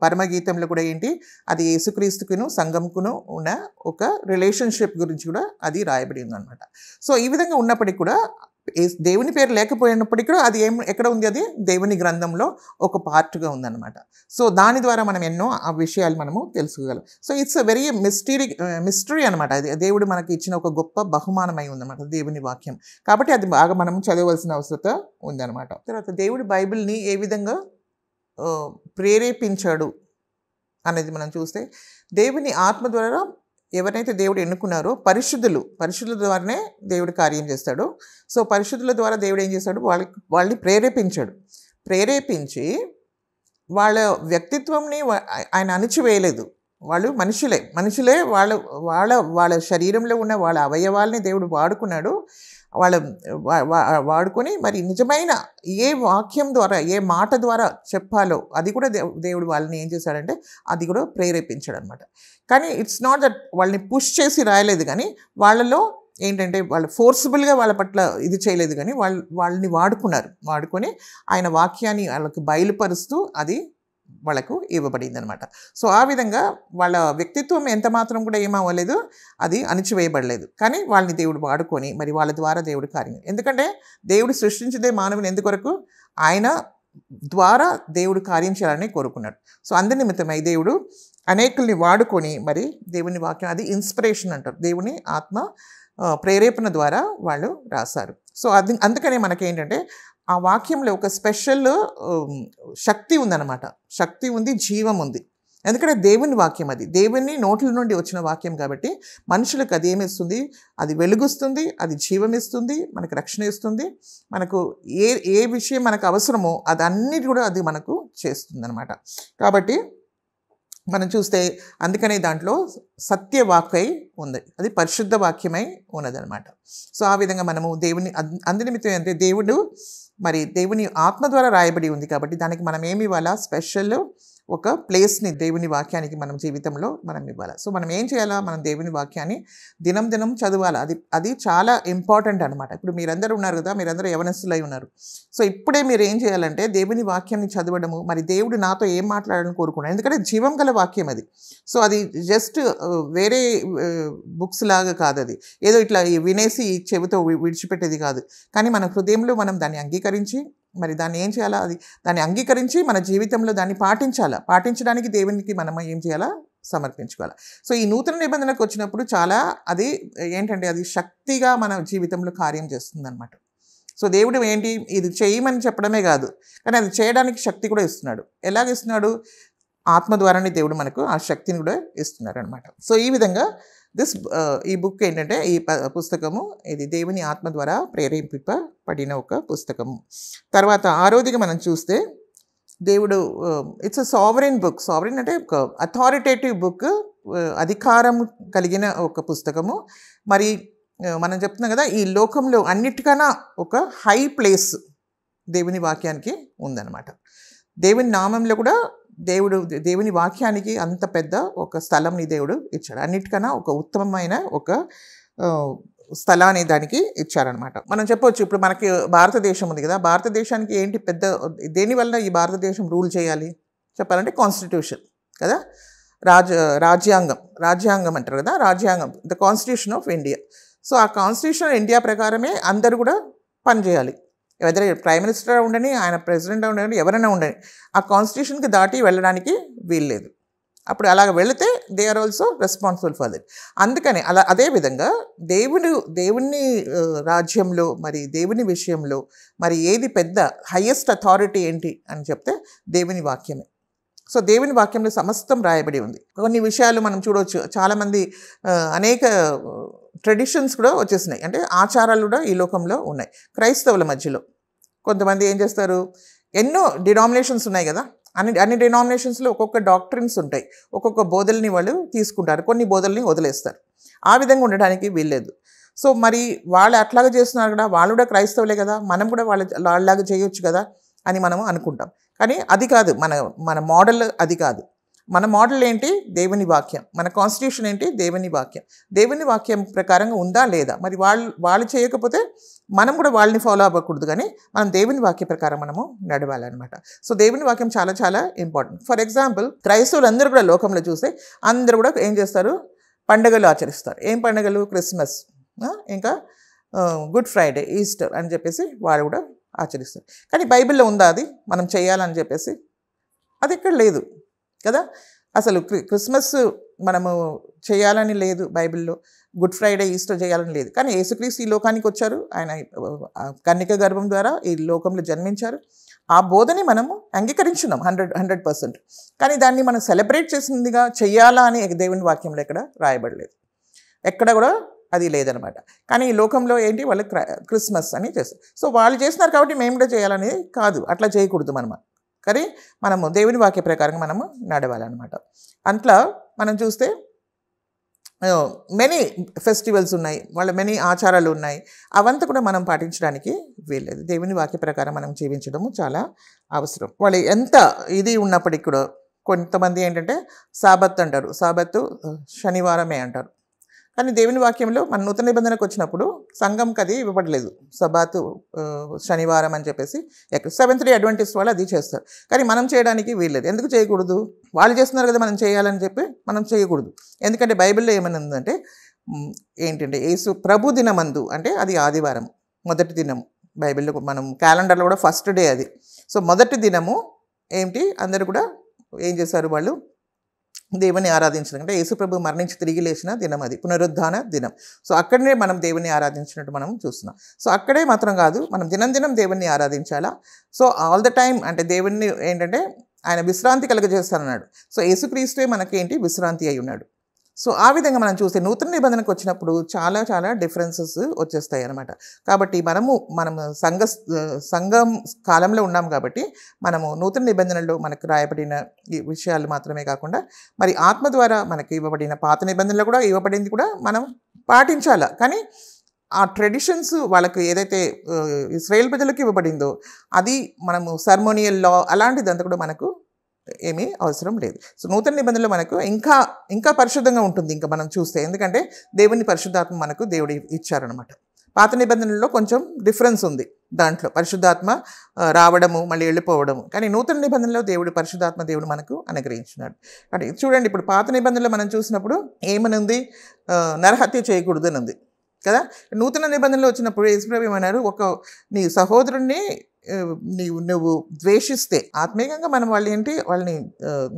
పరమగీతంలో కూడా ఏంటి? అది యేసుక్రీస్తుకును సంఘంకును ఉన్న ఒక రిలేషన్షిప్ గురించి కూడా అది రాయబడి ఉందన్నమాట. సో ఈ విధంగా ఉన్నప్పటికీ కూడా దేవుని పేరు లేకపోయినప్పటికీ కూడా అది ఎక్కడ ఉంది? అది దేవుని గ్రంథంలో ఒక పార్ట్గా ఉందన్నమాట. సో దాని ద్వారా మనం ఎన్నో ఆ విషయాలు మనము తెలుసుకోగలం. So it's a very mystery అనమాట. అది దేవుడు మనకి ఇచ్చిన ఒక గొప్ప బహుమానమై ఉందన్నమాట దేవుని వాక్యం. కాబట్టి అది బాగా మనం చదవలసిన అవసరత ఉందన్నమాట. తర్వాత దేవుడు బైబిల్ని ఏ విధంగా ప్రేరేపించాడు అనేది మనం చూస్తే, దేవుని ఆత్మ ద్వారా ఎవరైతే దేవుడు ఎన్నుకున్నారో పరిశుద్ధుల ద్వారానే దేవుడు కార్యం చేస్తాడు. సో పరిశుద్ధుల ద్వారా దేవుడు ఏం చేస్తాడు? వాళ్ళని ప్రేరేపించి వాళ్ళ వ్యక్తిత్వంని ఆయన అణిచివేయలేదు. వాళ్ళు మనుషులే వాళ్ళ శరీరంలో ఉన్న వాళ్ళ అవయవాల్ని దేవుడు వాడుకున్నాడు. వాడుకొని మరి నిజమైన ఏ వాక్యం ద్వారా, ఏ మాట ద్వారా చెప్పాలో అది కూడా దేవుడు వాళ్ళని ఏం చేశాడంటే అది కూడా ప్రేరేపించాడు అనమాట. కానీ ఇట్స్ నాట్ దట్ వాళ్ళని పుష్ చేసి రాయలేదు, కానీ వాళ్ళలో ఏంటంటే వాళ్ళు ఫోర్స్ఫుల్గా వాళ్ళ పట్ల ఇది చేయలేదు, కానీ వాళ్ళని వాడుకొని ఆయన వాక్యాన్ని వాళ్ళకి బయలుపరుస్తూ అది వాళ్ళకు ఇవ్వబడింది అనమాట. సో ఆ విధంగా వాళ్ళ వ్యక్తిత్వం ఎంత మాత్రం కూడా ఏమవ్వలేదు, అది అణిచివేయబడలేదు. కానీ వాళ్ళని దేవుడు వాడుకొని మరి వాళ్ళ ద్వారా దేవుడు కార్యం, ఎందుకంటే దేవుడు సృష్టించిందే మానవుని ఎందుకొరకు? ఆయన ద్వారా దేవుడు కార్యం చేయాలని కోరుకున్నాడు. సో అందునిమిత్తమై దేవుడు అనేకుల్ని వాడుకొని మరి దేవుని వాక్యం, అది ఇన్స్పిరేషన్ అంటారు, దేవుని ఆత్మ ప్రేరేపణ ద్వారా వాళ్ళు రాశారు. సో అందుకనే మనకేంటంటే ఆ వాక్యంలో ఒక స్పెషల్ శక్తి ఉందన్నమాట. శక్తి ఉంది, జీవం ఉంది. ఎందుకంటే దేవుని వాక్యం, అది దేవుని నోట్ల నుండి వచ్చిన వాక్యం కాబట్టి మనుషులకు అది ఏమిస్తుంది? అది వెలుగుస్తుంది, అది జీవం ఇస్తుంది, మనకు రక్షణ ఇస్తుంది. మనకు ఏ విషయం మనకు అవసరమో అది అన్నిటి కూడా అది మనకు చేస్తుంది అనమాట. కాబట్టి మనం చూస్తే అందుకనే దాంట్లో సత్యవాక్యై ఉంది, అది పరిశుద్ధ వాక్యమై ఉన్నదనమాట. సో ఆ విధంగా మనము దేవుని అందునిమిత్తం అంటే దేవుడు మరి దేవుని ఆత్మ ద్వారా రాయబడి ఉంది కాబట్టి దానికి మనం ఏమి ఇవ్వాలా? స్పెషల్ ఒక ప్లేస్ని దేవుని వాక్యానికి మనం జీవితంలో మనం ఇవ్వాలి. సో మనం ఏం చేయాలా? మనం దేవుని వాక్యాన్ని దినం దినం చదవాలి. అది చాలా ఇంపార్టెంట్ అనమాట. ఇప్పుడు మీరందరూ ఉన్నారు కదా, మీరందరూ యవనస్తులై ఉన్నారు. సో ఇప్పుడే మీరు ఏం చేయాలంటే దేవుని వాక్యాన్ని చదవడము, మరి దేవుడు నాతో ఏం మాట్లాడాలని కోరుకున్నాడు. ఎందుకంటే జీవం గల వాక్యం అది. సో అది జస్ట్ వేరే బుక్స్ లాగా కాదు, అది ఏదో ఇట్లా వినేసి చెవితో విడిచిపెట్టేది కాదు. కానీ మన హృదయంలో మనం దాన్ని అంగీకరించి, మరి దాన్ని ఏం చేయాలా? దాన్ని అంగీకరించి మన జీవితంలో దాన్ని పాటించాలా. పాటించడానికి దేవునికి మనం ఏం చేయాలా? సమర్పించుకోవాలి. సో ఈ నూతన నిబంధనకు వచ్చినప్పుడు చాలా అది ఏంటంటే అది శక్తిగా మన జీవితంలో కార్యం చేస్తుందన్నమాట. సో దేవుడు ఏంటి, ఇది చేయమని చెప్పడమే కాదు, కానీ అది చేయడానికి శక్తి కూడా ఇస్తున్నాడు. ఎలాగ ఇస్తున్నాడు? ఆత్మ ద్వారానే దేవుడు మనకు ఆ శక్తిని కూడా ఇస్తున్నారు అనమాట. సో ఈ విధంగా ఈ బుక్ ఏంటంటే, ఈ పుస్తకము ఇది దేవుని ఆత్మ ద్వారా ప్రేరేపింపబడిన ఒక పుస్తకము. తర్వాత ఆరోదిగా మనం చూస్తే దేవుడు it's a sovereign book. Sovereign అంటే ఒక అథారిటేటివ్ బుక్, అధికారం కలిగిన ఒక పుస్తకము. మరి మనం చెప్తున్నాం కదా, ఈ లోకంలో అన్నిటికన్నా ఒక హై ప్లేస్ దేవుని వాక్యానికి ఉందన్నమాట. దేవుని నామంలో కూడా దేవుని వాక్యానికి అంత పెద్ద ఒక స్థలంని దేవుడు ఇచ్చాడు. అన్నిటికన్నా ఒక ఉత్తమమైన ఒక స్థలాన్ని దానికి ఇచ్చారనమాట. మనం చెప్పొచ్చు, ఇప్పుడు మనకి భారతదేశం ఉంది కదా, భారతదేశానికి ఏంటి పెద్ద, దేనివల్ల ఈ భారతదేశం రూల్ చేయాలి చెప్పాలంటే కాన్స్టిట్యూషన్ కదా, రాజ్యాంగం అంటారు కదా, రాజ్యాంగం, the constitution of India. So ఆ కాన్స్టిట్యూషన్ ఇండియా ప్రకారమే అందరూ కూడా పనిచేయాలి. వెదర్ ప్రైమ్ మినిస్టర్ ఉండని, ఆయన ప్రెసిడెంట్ ఉండని, ఎవరైనా ఉండని, ఆ కాన్స్టిట్యూషన్కి దాటి వెళ్ళడానికి వీల్లేదు. అప్పుడు అలాగ వెళితే they are also responsible for that. అందుకని అదేవిధంగా దేవుని రాజ్యంలో, మరి దేవుని విషయంలో మరి ఏది పెద్ద హయ్యెస్ట్ అథారిటీ ఏంటి అని చెప్తే దేవుని వాక్యమే. సో దేవుని వాక్యంలో సమస్తం రాయబడి ఉంది. కొన్ని విషయాలు మనం చూడవచ్చు, చాలామంది అనేక ట్రెడిషన్స్ కూడా వచ్చేసినాయి, అంటే ఆచారాలు కూడా ఈ లోకంలో ఉన్నాయి. క్రైస్తవుల మధ్యలో కొంతమంది ఏం చేస్తారు, ఎన్నో డినామినేషన్స్ ఉన్నాయి కదా, అన్ని డినామినేషన్స్లో ఒక్కొక్క డాక్ట్రిన్స్ ఉంటాయి, ఒక్కొక్క బోధల్ని వాళ్ళు తీసుకుంటారు, కొన్ని బోధల్ని వదిలేస్తారు. ఆ విధంగా ఉండడానికి వీల్లేదు. సో మరి వాళ్ళు అట్లాగా చేస్తున్నారు కదా, వాళ్ళు కూడా క్రైస్తవులే కదా, మనం కూడా వాళ్ళలాగా చేయొచ్చు కదా అని మనం అనుకుంటాం. కానీ అది కాదు, మన మోడల్ అది కాదు. మన మోడల్ ఏంటి? దేవుని వాక్యం. మన కాన్స్టిట్యూషన్ ఏంటి? దేవుని వాక్యం. దేవుని వాక్యం ప్రకారంగా ఉందా లేదా? మరి వాళ్ళు చేయకపోతే మనం కూడా వాళ్ళని ఫాలో అవ్వకూడదు, కానీ మనం దేవుని వాక్య ప్రకారం మనము నడవాలన్నమాట. సో దేవుని వాక్యం చాలా చాలా ఇంపార్టెంట్. ఫర్ ఎగ్జాంపుల్, క్రైస్తవులు అందరూ కూడా లోకంలో చూస్తే అందరూ కూడా ఏం చేస్తారు? పండుగలు ఆచరిస్తారు. ఏం పండుగలు? క్రిస్మస్, ఇంకా గుడ్ ఫ్రైడే, ఈస్టర్ అని చెప్పేసి వాళ్ళు కూడా ఆచరిస్తారు. కానీ బైబిల్లో ఉందా అది మనం చేయాలని చెప్పేసి? అది ఇక్కడ లేదు కదా. అసలు క్రిస్మస్ మనము చేయాలని లేదు బైబిల్లో, గుడ్ ఫ్రైడే, ఈస్టర్ చేయాలని లేదు. కానీ యేసుక్రీస్తు ఈ లోకానికి వచ్చారు, ఆయన కన్యక గర్భం ద్వారా ఈ లోకంలో జన్మించారు. ఆ బోధని మనము అంగీకరించున్నాం 100%. కానీ దాన్ని మనం సెలబ్రేట్ చేసిందిగా చెయ్యాలా అని దేవుని వాక్యంలో ఎక్కడ రాయబడలేదు, ఎక్కడ కూడా అది లేదనమాట. కానీ ఈ లోకంలో ఏంటి, వాళ్ళు క్రిస్మస్ అని చేస్తారు. సో వాళ్ళు చేస్తున్నారు కాబట్టి మేము కూడా చేయాలని కాదు, అట్లా చేయకూడదు కానీ మనము దేవుని వాక్య ప్రకారంగా మనము నడవాలన్నమాట. అట్లా మనం చూస్తే మెనీ ఫెస్టివల్స్ ఉన్నాయి, వాళ్ళ మెనీ ఆచారాలు ఉన్నాయి, అవంతా కూడా మనం పాటించడానికి వీల్లేదు. దేవుని వాక్య ప్రకారం మనం జీవించడము చాలా అవసరం. వాళ్ళు ఎంత ఇది ఉన్నప్పటికీ కూడా కొంతమంది ఏంటంటే సాబత్ అంటారు, సాబత్తు శనివారమే అంటారు. కానీ దేవుని వాక్యంలో మన నూతన నిబంధనకు వచ్చినప్పుడు సంఘంకి అది ఇవ్వబడలేదు, సబాతు శనివారం అని చెప్పేసి. సెవెంత్ డే అడ్వెంటిస్ట్ వాళ్ళు అది చేస్తారు, కానీ మనం చేయడానికి వీల్లేదు. ఎందుకు చేయకూడదు? వాళ్ళు చేస్తున్నారు కదా, మనం చేయాలని చెప్పి మనం చేయకూడదు. ఎందుకంటే బైబిల్లో ఏమని ఉందంటే ఏంటంటే, యేసు ప్రభు దినమందు, అంటే అది ఆదివారం మొదటి దినము. బైబిల్లో మనం క్యాలెండర్లో కూడా ఫస్ట్ డే అది. సో మొదటి దినము ఏంటి, అందరూ కూడా ఏం చేశారు, వాళ్ళు దేవుని ఆరాధించడం, అంటే యేసుప్రభు మరణించి తిరిగి లేచిన దినం, అది పునరుద్ధాన దినం. సో అక్కడనే మనం దేవుని ఆరాధించినట్టు మనం చూస్తున్నాం. సో అక్కడే మాత్రం కాదు, మనం దినం దేవుణ్ణి ఆరాధించాలా. సో ఆల్ ద టైం అంటే దేవుణ్ణి ఏంటంటే ఆయన విశ్రాంతి కలుగజేస్తానన్నాడు. సో యేసుక్రీస్తువే మనకేంటి విశ్రాంతి అయి ఉన్నాడు. సో ఆ విధంగా మనం చూస్తే నూతన నిబంధనకు వచ్చినప్పుడు చాలా చాలా డిఫరెన్సెస్ వచ్చేస్తాయి అన్నమాట. కాబట్టి మనం సంఘం కాలంలో ఉన్నాం కాబట్టి మనము నూతన నిబంధనలో మనకు రాయబడిన ఈ విషయాలు మాత్రమే కాకుండా మరి ఆత్మ ద్వారా మనకు ఇవ్వబడిన పాత నిబంధనలు కూడా ఇవ్వబడింది కూడా మనం పాటించాలా. కానీ ఆ ట్రెడిషన్స్ వాళ్ళకు ఏదైతే ఇశ్రాయేల్ ప్రజలకు ఇవ్వబడిందో అది మనము సర్మోనియల్ లా అలాంటిదంతా కూడా మనకు ఏమీ అవసరం లేదు. సో నూతన నిబంధనలో మనకు ఇంకా ఇంకా పరిశుద్ధంగా ఉంటుంది ఇంకా మనం చూస్తే, ఎందుకంటే దేవుని పరిశుద్ధాత్మ మనకు దేవుడు ఇచ్చారనమాట. పాత నిబంధనల్లో కొంచెం డిఫరెన్స్ ఉంది, దాంట్లో పరిశుద్ధాత్మ రావడము మళ్ళీ వెళ్ళిపోవడము. కానీ నూతన నిబంధనలో పరిశుద్ధాత్మ దేవుడు మనకు అనుగ్రహించినాడు. అంటే చూడండి, ఇప్పుడు పాత నిబంధనలో మనం చూసినప్పుడు ఏమనుంది, నరహత్య చేయకూడదు అని ఉంది కదా. నూతన నిబంధనలో వచ్చినప్పుడు యేసుప్రభు ఏమన్నారు, నీ సహోదరుణ్ణి నువ్వు ద్వేషిస్తే ఆత్మీయంగా మనం వాళ్ళని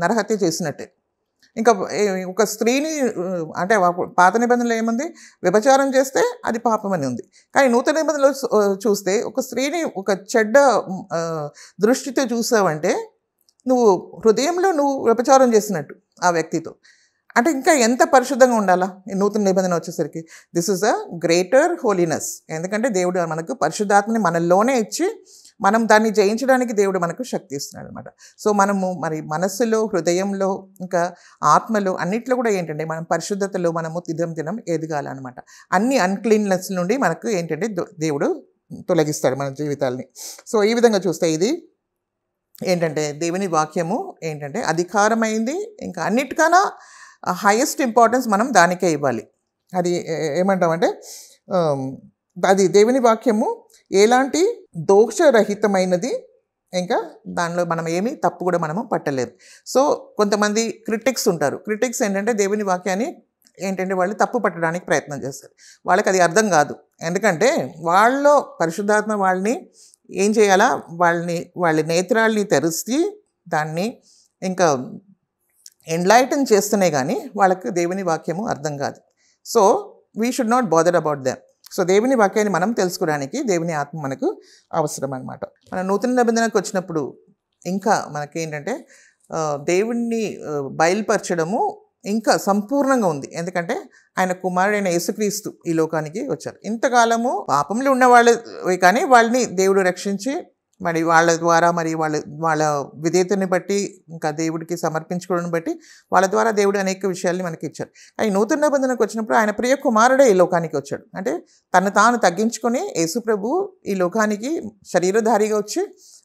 నరహత్య చేసినట్టే. ఇంకా ఒక స్త్రీని అంటే పాత నిబంధనలో ఏముంది, వ్యభిచారం చేస్తే అది పాపం అని ఉంది. కానీ నూతన నిబంధనలో చూస్తే ఒక స్త్రీని ఒక చెడ్డ దృష్టితో చూసావంటే నువ్వు హృదయంలో నువ్వు వ్యభిచారం చేసినట్టు ఆ వ్యక్తితో. అంటే ఇంకా ఎంత పరిశుద్ధంగా ఉండాలా ఈ నూతన నిబంధన వచ్చేసరికి. This is a greater holiness. ఎందుకంటే దేవుడు మనకు పరిశుద్ధాత్మని మనల్లోనే ఇచ్చి మనం దాన్ని జయించడానికి దేవుడు మనకు శక్తి ఇస్తున్నాడు అనమాట. సో మనము మరి మనస్సులో, హృదయంలో, ఇంకా ఆత్మలో అన్నిట్లో కూడా ఏంటంటే మనం పరిశుద్ధతలో మనము దినం ఎదగాలన్నమాట. అన్ని అన్క్లీన్నెస్ నుండి మనకు ఏంటంటే దేవుడు తొలగిస్తాడు మన జీవితాలని. సో ఈ విధంగా చూస్తే ఇది ఏంటంటే దేవుని వాక్యము ఏంటంటే అధికారమైంది. ఇంకా అన్నిటికన్నా హైయెస్ట్ ఇంపార్టెన్స్ మనం దానికే ఇవ్వాలి. అది ఏమంటామంటే అది దేవుని వాక్యము ఎలాంటి దోషరహితమైనది, ఇంకా దానిలో మనం ఏమీ తప్పు కూడా మనము పట్టలేదు. సో కొంతమంది క్రిటిక్స్ ఉంటారు. క్రిటిక్స్ ఏంటంటే దేవుని వాక్యాన్ని ఏంటంటే వాళ్ళు తప్పు పట్టడానికి ప్రయత్నం చేస్తారు. వాళ్ళకి అది అర్థం కాదు. ఎందుకంటే వాళ్ళలో పరిశుద్ధాత్మ వాళ్ళని ఏం చేయాలా, వాళ్ళ నేత్రాల్ని తెరిచి దాన్ని ఇంకా ఎన్లైటన్ చేస్తూనే కానీ వాళ్ళకి దేవుని వాక్యము అర్థం కాదు. So we should not bother about them. So దేవుని వాక్యాన్ని మనం తెలుసుకోవడానికి దేవుని ఆత్మ మనకు అవసరం అనమాట. మన నూతన నిబంధనకు వచ్చినప్పుడు ఇంకా మనకేంటంటే దేవుణ్ణి బయలుపరచడము ఇంకా సంపూర్ణంగా ఉంది. ఎందుకంటే ఆయన కుమారుడైన యేసుక్రీస్తు ఈ లోకానికి వచ్చారు. ఇంతకాలము పాపంలో ఉన్నవాళ్ళు కానీ వాళ్ళని దేవుడు రక్షించి మరి వాళ్ళ ద్వారా మరి వాళ్ళ విధేయతని బట్టి ఇంకా దేవుడికి సమర్పించుకోవడం బట్టి వాళ్ళ ద్వారా దేవుడు అనేక విషయాల్ని మనకి ఇచ్చారు. కానీ నూతన నిబంధనకు వచ్చినప్పుడు ఆయన ప్రియ కుమారుడే ఈ లోకానికి వచ్చాడు. అంటే తను తాను తగ్గించుకొని యేసుప్రభు ఈ లోకానికి శరీరధారిగా వచ్చి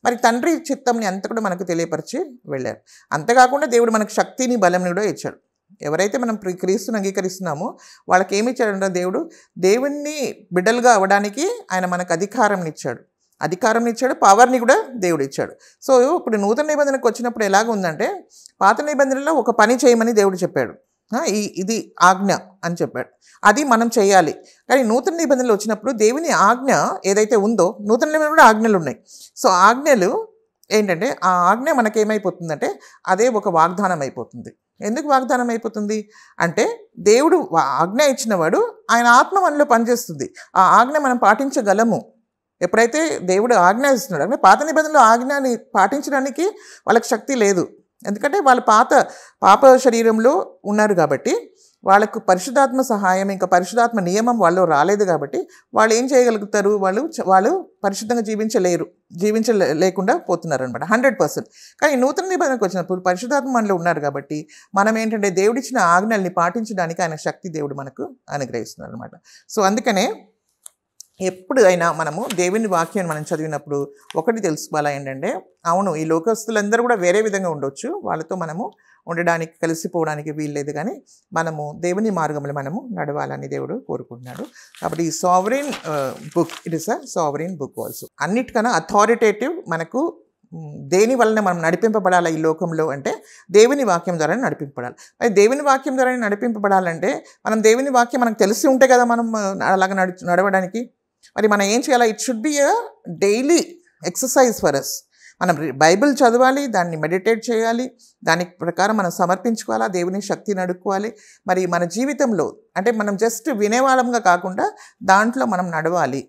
మరి తండ్రి చిత్తంని అంతా కూడా మనకు తెలియపరిచి వెళ్ళారు. అంతేకాకుండా దేవుడు మనకు శక్తిని బలంని కూడా ఇచ్చాడు. ఎవరైతే మనం క్రీస్తుని అంగీకరిస్తున్నామో వాళ్ళకి ఏమి ఇచ్చాడంటే దేవుణ్ణి బిడ్డలుగా అవ్వడానికి ఆయన మనకు అధికారం ఇచ్చాడు, పవర్ని కూడా దేవుడు ఇచ్చాడు. సో ఇప్పుడు నూతన నిబంధనకు వచ్చినప్పుడు ఎలాగ ఉందంటే, పాత నిబంధనలో ఒక పని చేయమని దేవుడు చెప్పాడు, ఇది ఆజ్ఞ అని చెప్పాడు, అది మనం చేయాలి. కానీ నూతన నిబంధనలు వచ్చినప్పుడు దేవుని ఆజ్ఞ ఏదైతే ఉందో, నూతన నిబంధనలో కూడా ఆజ్ఞలు ఉన్నాయి. సో ఆజ్ఞలు ఏంటంటే ఆ ఆజ్ఞ మనకేమైపోతుందంటే అదే ఒక వాగ్దానం అయిపోతుంది. ఎందుకు వాగ్దానం అయిపోతుంది అంటే దేవుడు ఆజ్ఞ ఇచ్చినవాడు ఆయన ఆత్మ మనలో పనిచేస్తుంది. ఆ ఆజ్ఞ మనం పాటించగలము. ఎప్పుడైతే దేవుడు ఆజ్ఞ ఇస్తున్నాడు అంటే పాత నిబంధనలో ఆజ్ఞని పాటించడానికి వాళ్ళకి శక్తి లేదు. ఎందుకంటే వాళ్ళు పాప శరీరంలో ఉన్నారు కాబట్టి వాళ్ళకు పరిశుద్ధాత్మ సహాయం ఇంకా పరిశుద్ధాత్మ నియమం వాళ్ళు రాలేదు కాబట్టి వాళ్ళు ఏం చేయగలుగుతారు, వాళ్ళు పరిశుద్ధంగా జీవించలేకుండా పోతున్నారు అనమాట 100%. కానీ నూతన నిబంధనకు వచ్చినప్పుడు పరిశుద్ధాత్మ మనలో ఉన్నారు కాబట్టి మనం ఏంటంటే దేవుడిచ్చిన ఆజ్ఞల్ని పాటించడానికి ఆయన శక్తి దేవుడు మనకు అనుగ్రహిస్తున్నారు అనమాట. సో అందుకనే ఎప్పుడు అయినా మనము దేవుని వాక్యాన్ని మనం చదివినప్పుడు ఒకటి తెలుసుకోవాలా ఏంటంటే, అవును ఈ లోకస్తులందరూ కూడా వేరే విధంగా ఉండొచ్చు, వాళ్ళతో మనము ఉండడానికి కలిసిపోవడానికి వీల్లేదు, కానీ మనము దేవుని మార్గంలో మనము నడవాలని దేవుడు కోరుకుంటున్నాడు. కాబట్టి ఈ sovereign book, it is a sovereign book also. అన్నిటికన్నా అథారిటేటివ్ మనకు దేని వలన మనం నడిపింపబడాలి ఈ లోకంలో అంటే దేవుని వాక్యం ద్వారా నడిపింపబడాలి. మరి దేవుని వాక్యం ద్వారా నడిపింపబడాలంటే మనం దేవుని వాక్యం మనకు తెలిసి ఉంటే కదా మనం అలాగ నడవడానికి. మరి మనం ఏం చేయాలి, it should be a daily exercise for us. మనం బైబిల్ చదవాలి, దాన్ని మెడిటేట్ చేయాలి, దాని ప్రకారం మనం సమర్పించుకోవాలా, దేవుని శక్తిని అడుక్కోవాలి. మరి మన జీవితంలో అంటే మనం జస్ట్ వినేవాళ్ళంగా కాకుండా దాంట్లో మనం నడవాలి,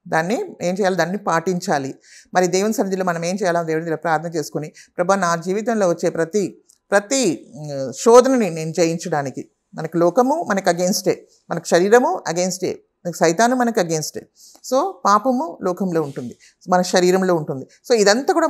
దాన్ని ఏం చేయాలి, దాన్ని పాటించాలి. మరి దేవుని సన్నిధిలో మనం ఏం చేయాలో దేవుని దగ్గర ప్రార్థన చేసుకుని, ప్రభా నా జీవితంలో వచ్చే ప్రతి శోధనని నేను జయించడానికి, మనకు లోకము మనకు అగెన్స్టే, మనకు శరీరము అగెన్స్టే, సైతాను మనకు అగేన్స్టే. సో పాపము లోకంలో ఉంటుంది, మన శరీరంలో ఉంటుంది. సో ఇదంతా కూడా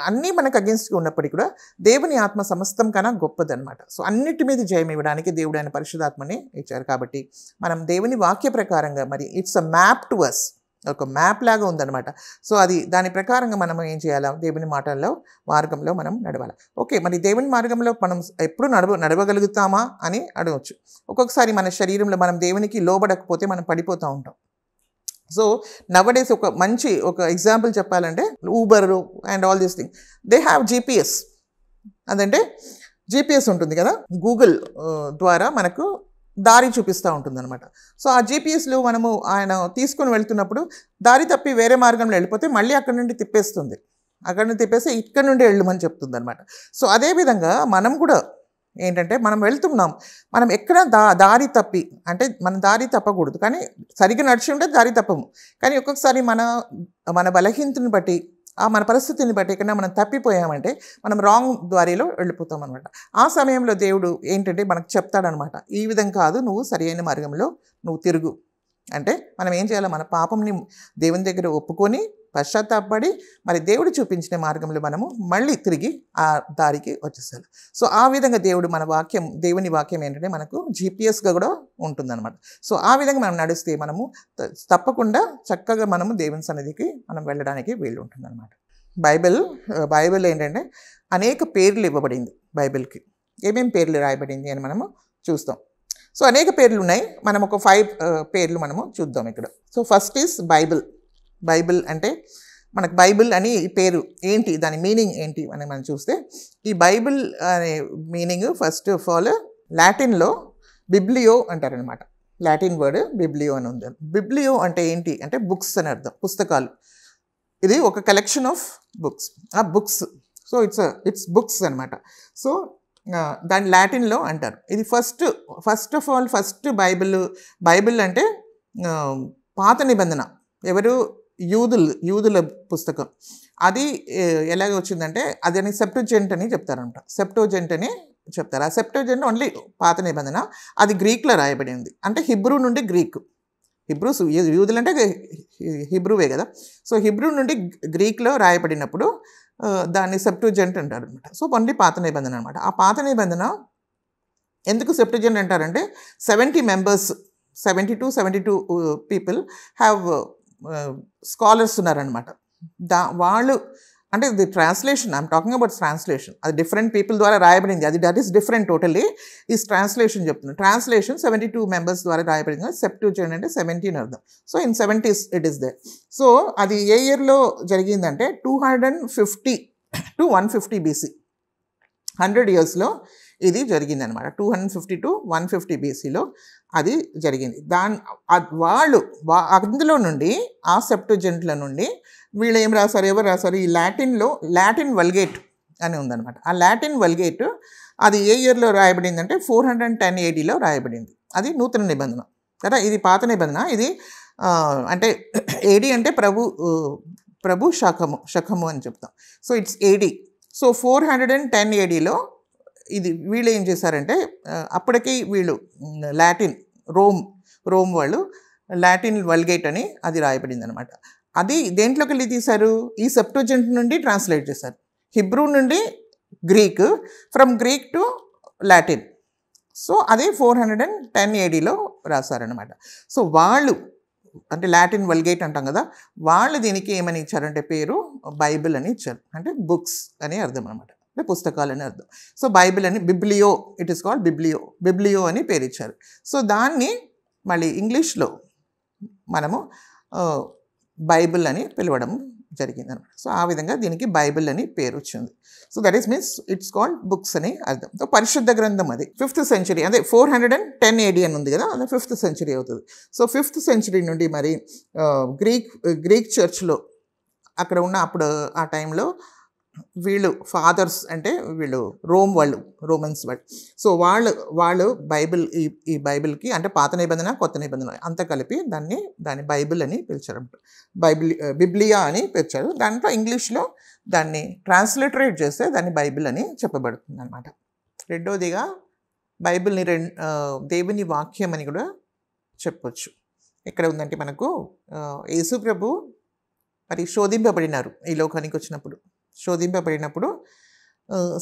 అన్నీ మనకు అగేన్స్ట్గా ఉన్నప్పటికీ కూడా దేవుని ఆత్మ సమస్తం కన్నా గొప్పదనమాట. సో అన్నిటి మీద జయం ఇవ్వడానికి దేవుడు ఆయన పరిశుద్ధాత్మని ఇచ్చారు. కాబట్టి మనం దేవుని వాక్య ప్రకారంగా, మరి it's a map to us, ఒక మ్యాప్ లాగా ఉందన్నమాట. సో అది దాని ప్రకారంగా మనం ఏం చేయాలా, దేవుని మాటల్లో మార్గంలో మనం నడవాలి. ఓకే, మరి దేవుని మార్గంలో మనం ఎప్పుడు నడవగలుగుతామా అని అడగవచ్చు. ఒక్కొక్కసారి మన శరీరంలో మనం దేవునికి లోబడకపోతే మనం పడిపోతూ ఉంటాం. సో నవడేస్ ఒక ఎగ్జాంపుల్ చెప్పాలంటే Uber and all these thing, they have GPS. అదంటే GPS ఉంటుంది కదా, గూగుల్ ద్వారా మనకు దారి చూపిస్తూ ఉంటుందన్నమాట. సో ఆ GPSలో మనము ఆయన తీసుకొని వెళ్తున్నప్పుడు దారి తప్పి వేరే మార్గంలో వెళ్ళిపోతే మళ్ళీ అక్కడి నుండి తిప్పేస్తుంది. అక్కడి నుండి తిప్పేస్తే ఇక్కడ నుండి వెళ్ళమని చెప్తుంది అనమాట. సో అదేవిధంగా మనం కూడా ఏంటంటే మనం వెళ్తున్నాం, మనం ఎక్కడ దారి తప్పి, అంటే మన దారి తప్పకూడదు, కానీ సరిగ్గా నడిచి ఉంటే దారి తప్పము. కానీ ఒక్కొక్కసారి మన బలహీనతని బట్టి, మన పరిస్థితిని బట్టి ఎక్కడైనా మనం తప్పిపోయామంటే మనం రాంగ్ దారిలో వెళ్ళిపోతాం అనమాట. ఆ సమయంలో దేవుడు ఏంటంటే మనకు చెప్తాడనమాట, ఈ విధంగా కాదు, నువ్వు సరైన మార్గంలో నువ్వు తిరుగు. అంటే మనం ఏం చేయాలి, మన పాపంని దేవుని దగ్గర ఒప్పుకొని పశ్చాత్తాపడి మరి దేవుడు చూపించిన మార్గంలో మనము మళ్ళీ తిరిగి ఆ దారికి వచ్చేసాలి. సో ఆ విధంగా దేవుని వాక్యం ఏంటంటే మనకు GPSగా కూడా ఉంటుందన్నమాట. సో ఆ విధంగా మనం నడిస్తే మనము తప్పకుండా చక్కగా మనము దేవుని సన్నిధికి మనం వెళ్ళడానికి వీలు ఉంటుందన్నమాట. బైబిల్ ఏంటంటే అనేక పేర్లు ఇవ్వబడింది. బైబిల్కి ఏమేమి పేర్లు రాయబడింది అని మనము చూస్తాం. సో అనేక పేర్లు ఉన్నాయి, మనం ఒక 5 పేర్లు మనము చూద్దాం ఇక్కడ. సో ఫస్ట్ ఈజ్ బైబిల్ అంటే మనకు బైబిల్ అని ఈ పేరు ఏంటి, దాని మీనింగ్ ఏంటి అని మనం చూస్తే, ఈ బైబిల్ అనే మీనింగ్ ఫస్ట్ ఆఫ్ ఆల్ లాటిన్లో బిబ్లియో అంటారనమాట. లాటిన్ వర్డ్ బిబ్లియో అని ఉంది. బిబ్లియో అంటే ఏంటి అంటే బుక్స్ అని అర్థం, పుస్తకాలు. ఇది ఒక కలెక్షన్ ఆఫ్ బుక్స్, ఆ బుక్స్. సో ఇట్స్ బుక్స్ అనమాట. సో దాని లాటిన్లో అంటారు. ఇది ఫస్ట్ ఆఫ్ ఆల్ బైబిల్ అంటే పాత నిబంధన, ఎవరు యూదుల పుస్తకం. అది ఎలాగ వచ్చిందంటే అది సెప్టోజెంట్ అని చెప్తారంట. సెప్టోజెంట్ అని చెప్తారు. ఆ సెప్టోజెంట్ ఓన్లీ పాత నిబంధన, అది గ్రీక్లో రాయబడింది. అంటే హిబ్రూ నుండి హిబ్రూస్, యూదులు అంటే హిబ్రూవే కదా. సో హిబ్రూ నుండి గ్రీక్లో రాయబడినప్పుడు దాన్ని సెప్టోజెంట్ అంటారు అనమాట. సో ఓన్లీ పాత నిబంధన అనమాట. ఆ పాత నిబంధన ఎందుకు సెప్టోజెంట్ అంటారంటే 70 members, 72 పీపుల్ హ్యావ్ స్కాలర్స్ ఉన్నారనమాట. వాళ్ళు అంటే the translation, I'm talking about translation, అది డిఫరెంట్ పీపుల్ ద్వారా రాయబడింది, దట్ ఈస్ డిఫరెంట్ టోటల్లీ. ఈ ట్రాన్స్లేషన్ చెప్తున్నాను. ట్రాన్స్లేషన్ 72 members ద్వారా రాయబడింది. సెప్టోజెంట్ అంటే 17 అర్థం. So in 70s it is there. So అది ఏ ఇయర్లో జరిగిందంటే 250 to 150 BC, 100 yearsలో ఇది జరిగింది అనమాట. 250 to 150 BCలో అది జరిగింది. అందులో నుండి, ఆ సెప్టోజెంట్ల నుండి వీళ్ళు ఏం రాశారు, ఎవరు రాశారు, ఈ లాటిన్ వల్గేట్ అని ఉందన్నమాట. ఆ లాటిన్ వల్గేట్ అది ఏ ఇయర్లో రాయబడింది అంటే 410 ADలో రాయబడింది. అది నూతన నిబంధన కదా. ఇది పాత నిబంధన. ఇది అంటే AD అంటే ప్రభు శకము అని చెప్తాం. So it's AD. సో 410 ADలో ఇది వీళ్ళు ఏం చేశారంటే, అప్పటికి వీళ్ళు రోమ్ వాళ్ళు లాటిన్ వల్గేట్ అని అది రాయబడింది అనమాట. అది దేంట్లోకి వెళ్ళి తీశారు, ఈ సెప్టోజెంట్ నుండి ట్రాన్స్లేట్ చేశారు. హిబ్రూ నుండి Greek, from Greek to Latin. So అది 410 ADలో రాశారనమాట. సో వాళ్ళు అంటే లాటిన్ వల్గేట్ అంటాం కదా, వాళ్ళు దీనికి ఏమని ఇచ్చారంటే పేరు బైబిల్ అని ఇచ్చారు. అంటే బుక్స్ అని అర్థం అనమాట, అంటే పుస్తకాలు అని అర్థం. సో బైబిల్ అని బిబ్లియో, ఇట్ ఈస్ కాల్డ్ బిబ్లియో అని పేరు ఇచ్చారు. సో దాన్ని మళ్ళీ ఇంగ్లీష్లో మనము బైబిల్ అని పిలవడం జరిగింది అనమాట. సో ఆ విధంగా దీనికి బైబిల్ అని పేరు వచ్చింది. So that is means it's called books అని అర్థం. సో పరిశుద్ధ గ్రంథం అది 5th century, అదే 410 AD అని ఉంది కదా, అదే 5th century అవుతుంది. సో 5th century నుండి మరి గ్రీక్ చర్చ్లో అక్కడ ఉన్న అప్పుడు ఆ టైంలో వీళ్ళు ఫాదర్స్ అంటే వీళ్ళు రోమన్స్ వాళ్ళు. సో వాళ్ళు బైబిల్, ఈ బైబిల్కి అంటే పాత నిబంధన కొత్త నిబంధన అంతా కలిపి దాన్ని బైబిల్ అని పిలిచారు. బిబ్లియా అని పిలిచారు. దాంట్లో ఇంగ్లీష్లో దాన్ని ట్రాన్స్లిటరేట్ చేస్తే దాన్ని బైబిల్ అని చెప్పబడుతుంది అనమాట. రెండోదిగా బైబిల్ని దేవుని వాక్యం అని కూడా చెప్పొచ్చు. ఎక్కడ ఉందంటే మనకు యేసు ప్రభు మరి శోధింపబడినారు ఈ లోకానికి వచ్చినప్పుడు. శోధింపబడినప్పుడు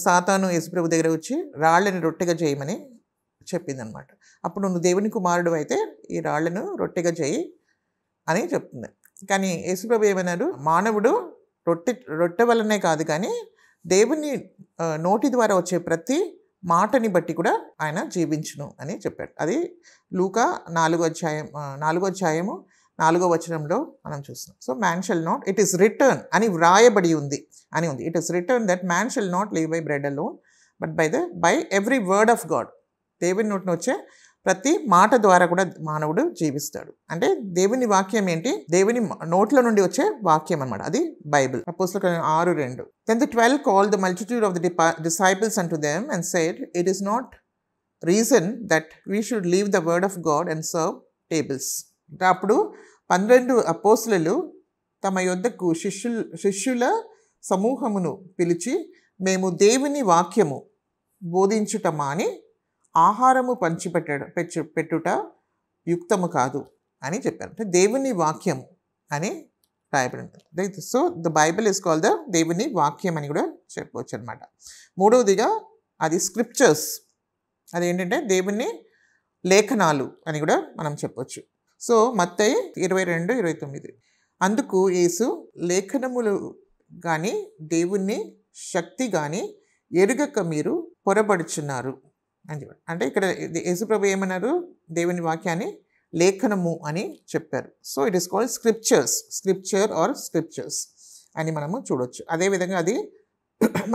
సాతాను యేసు ప్రభు దగ్గర వచ్చి రాళ్ళని రొట్టెగా చేయమని చెప్పిందనమాట. అప్పుడు నువ్వు దేవుని కుమారుడు అయితే ఈ రాళ్లను రొట్టెగా చేయి అని చెప్తుంది. కానీ యేసు ప్రభు ఏమన్నారు, మానవుడు రొట్టె వల్లనే కాదు కానీ దేవుని నోటి ద్వారా వచ్చే ప్రతి మాటని బట్టి కూడా ఆయన జీవించును అని చెప్పాడు. అది లూకా 4వ అధ్యాయము 4వ వచనంలో మనం చూస్తున్నాం. So man shall not, it is return అని వ్రాయబడి ఉంది అని ఉంది. It is return that man shall not live by bread alone but by every word of God. దేవుని నోటిని వచ్చే ప్రతి మాట ద్వారా కూడా మానవుడు జీవిస్తాడు. అంటే దేవుని వాక్యం ఏంటి? దేవుని నోట్ల నుండి వచ్చే వాక్యం అన్నమాట. అది Bible. అపోస్తలుల 6:2. Then the 12 called the multitude of the disciples unto them and said, It is not reason that we should leave the word of God and serve tables. అప్పుడు 12 అపోస్తలులు తమ యొద్దకు శిష్యుల సమూహమును పిలిచి, మేము దేవుని వాక్యము బోధించుట మాని ఆహారము పెట్టుట యుక్తము కాదు అని చెప్పారు. అంటే దేవుని వాక్యం అని రాయబడి ఉంటుంది. So the Bible is called the దేవుని వాక్యం అని కూడా చెప్పవచ్చు అనమాట. మూడవదిగా అది స్క్రిప్చర్స్, అదేంటంటే దేవుని లేఖనాలు అని కూడా మనం చెప్పవచ్చు. సో మత్తయి 22:29 అందుకు యేసు, లేఖనములు కానీ దేవుని శక్తి కానీ ఎరుగక మీరు పొరబడుచున్నారు అని చెప్పారు. అంటే ఇక్కడ యేసుప్రభు ఏమన్నారు? దేవుని వాక్యాన్ని లేఖనము అని చెప్పారు. So it is called scripture అని మనము చూడవచ్చు. అదేవిధంగా అది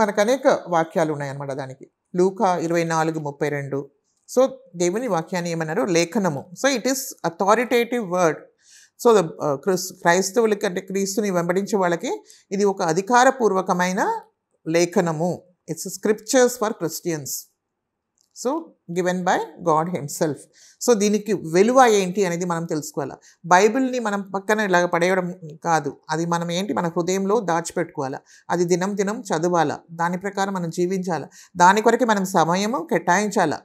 మనకు అనేక వాక్యాలు ఉన్నాయన్నమాట దానికి. లూకా 24:32. సో దేవుని వాక్యాన్ని ఏమన్నారు? లేఖనము. So it is authoritative word. So క్రైస్తవులకి అంటే క్రీస్తుని వెంబడించే వాళ్ళకి ఇది ఒక అధికారపూర్వకమైన లేఖనము. It's scriptures for Christians. So given by God himself. So దీనికి విలువ ఏంటి అనేది మనం తెలుసుకోవాలి. బైబిల్ని మనం పక్కన ఇలాగ పడేయడం కాదు, అది మనం ఏంటి మన హృదయంలో దాచిపెట్టుకోవాలి. అది దినం చదవాలా, దాని ప్రకారం మనం జీవించాలి, దాని కొరకు మనం సమయము కేటాయించాలి.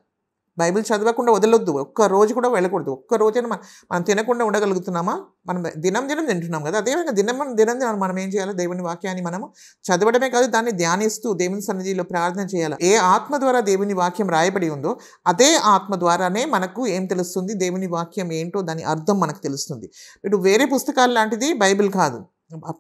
బైబిల్ చదవకుండా వదలొద్దు, ఒక్క రోజు కూడా వెళ్ళకూడదు. ఒక్క రోజైనా మనం తినకుండా ఉండగలుగుతున్నామా? మనం దినం తింటున్నాం కదా. అదేవిధంగా దినం మనం ఏం చేయాలి? దేవుని వాక్యాన్ని మనము చదవడమే కాదు, దాన్ని ధ్యానిస్తూ దేవుని సన్నిధిలో ప్రార్థన చేయాలి. ఏ ఆత్మ ద్వారా దేవుని వాక్యం రాయబడి ఉందో అదే ఆత్మ ద్వారానే మనకు ఏం తెలుస్తుంది? దేవుని వాక్యం ఏంటో దాని అర్థం మనకు తెలుస్తుంది. ఇటు వేరే పుస్తకాలు లాంటిది బైబిల్ కాదు.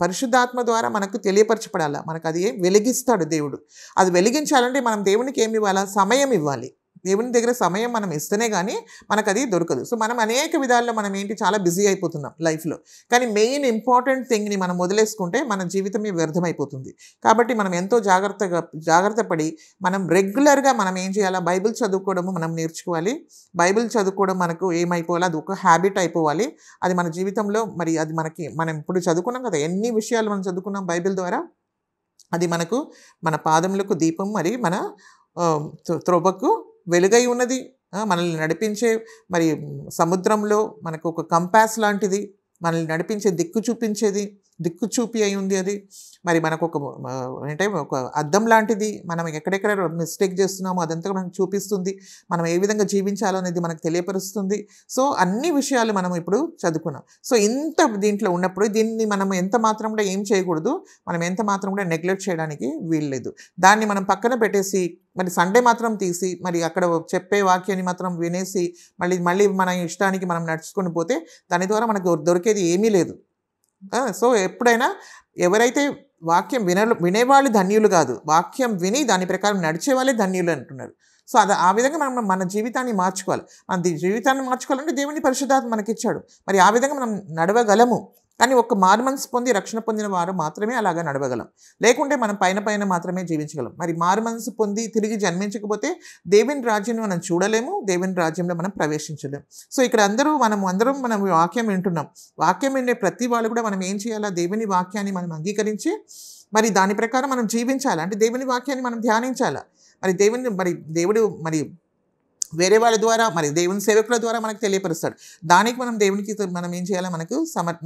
పరిశుద్ధాత్మ ద్వారా మనకు తెలియపరచబడాలా, మనకు అది వెలిగిస్తాడు దేవుడు. అది వెలిగించాలంటే మనం దేవునికి ఏమి ఇవ్వాలా? సమయం ఇవ్వాలి. దేవుని దగ్గర సమయం మనం ఇస్తేనే కానీ మనకు అది దొరకదు. సో మనం అనేక విధాల్లో మనం ఏంటి చాలా బిజీ అయిపోతున్నాం లైఫ్లో. కానీ మెయిన్ ఇంపార్టెంట్ థింగ్ని మనం వదిలేసుకుంటే మన జీవితమే వ్యర్థమైపోతుంది. కాబట్టి మనం ఎంతో జాగ్రత్త పడి మనం రెగ్యులర్గా మనం ఏం చేయాలా? బైబిల్ చదువుకోవడము మనం నేర్చుకోవాలి. బైబిల్ చదువుకోవడం మనకు ఏమైపోవాలి? అది ఒక హ్యాబిట్ అయిపోవాలి. అది మన జీవితంలో మరి అది మనం ఇప్పుడు చదువుకున్నాం కదా, ఎన్ని విషయాలు మనం చదువుకున్నాం బైబిల్ ద్వారా. అది మనకు మన పాదములకు దీపం, మరి మన త్రోవకు వెలుగై ఉన్నది. మనల్ని నడిపించే మరి సముద్రంలో మనకు ఒక కంపాస్ లాంటిది, మనల్ని నడిపించే దిక్కు చూపి అయి ఉంది అది. మరి మనకు అంటే ఒక అద్దం లాంటిది. మనం ఎక్కడెక్కడ మిస్టేక్ చేస్తున్నామో అదంతా మనకు చూపిస్తుంది. మనం ఏ విధంగా జీవించాలో అనేది మనకు తెలియపరుస్తుంది. సో అన్ని విషయాలు మనం ఇప్పుడు చదువుకున్నాం. సో ఇంత దీంట్లో ఉన్నప్పుడు దీన్ని మనం ఎంత మాత్రం కూడా ఏం చేయకూడదు, మనం ఎంత మాత్రం కూడా నెగ్లెక్ట్ చేయడానికి వీల్లేదు. దాన్ని మనం పక్కన పెట్టేసి మరి సండే మాత్రం తీసి మరి అక్కడ చెప్పే వాక్యాన్ని మాత్రం వినేసి మళ్ళీ మన ఇష్టానికి మనం నడుచుకొని పోతే దాని ద్వారా మనకు దొరికేది ఏమీ లేదు. సో ఎప్పుడైనా ఎవరైతే వాక్యం వినేవాళ్ళు ధన్యులు కాదు, వాక్యం విని దాని ప్రకారం నడిచే వాళ్ళే ధన్యులు అంటున్నారు. సో ఆ విధంగా మనం మన జీవితాన్ని మార్చుకోవాలి. మన జీవితాన్ని మార్చుకోవాలంటే దేవుని పరిశుద్ధాత్మ మనకి ఇచ్చాడు. మరి ఆ విధంగా మనం నడవగలము. కానీ ఒక మారుమనసు పొంది రక్షణ పొందిన వారు మాత్రమే అలాగా నడవగలం. లేకుంటే మనం పైన మాత్రమే జీవించగలం. మరి మారుమనసు పొంది తిరిగి జన్మించకపోతే దేవుని రాజ్యాన్ని మనం చూడలేము, దేవుని రాజ్యంలో మనం ప్రవేశించలేము. సో ఇక్కడ అందరం మనం వాక్యం వింటున్నాం. వాక్యం వినే ప్రతి వాళ్ళు కూడా మనం ఏం చేయాలా? దేవుని వాక్యాన్ని మనం అంగీకరించి మరి దాని ప్రకారం మనం జీవించాలి. అంటే దేవుని వాక్యాన్ని మనం ధ్యానించాలా. దేవుడు వేరే వాళ్ళ ద్వారా మరి దేవుని సేవకుల ద్వారా మనకు తెలియపరుస్తాడు. దానికి మనం దేవునికి మనం ఏం చేయాలి,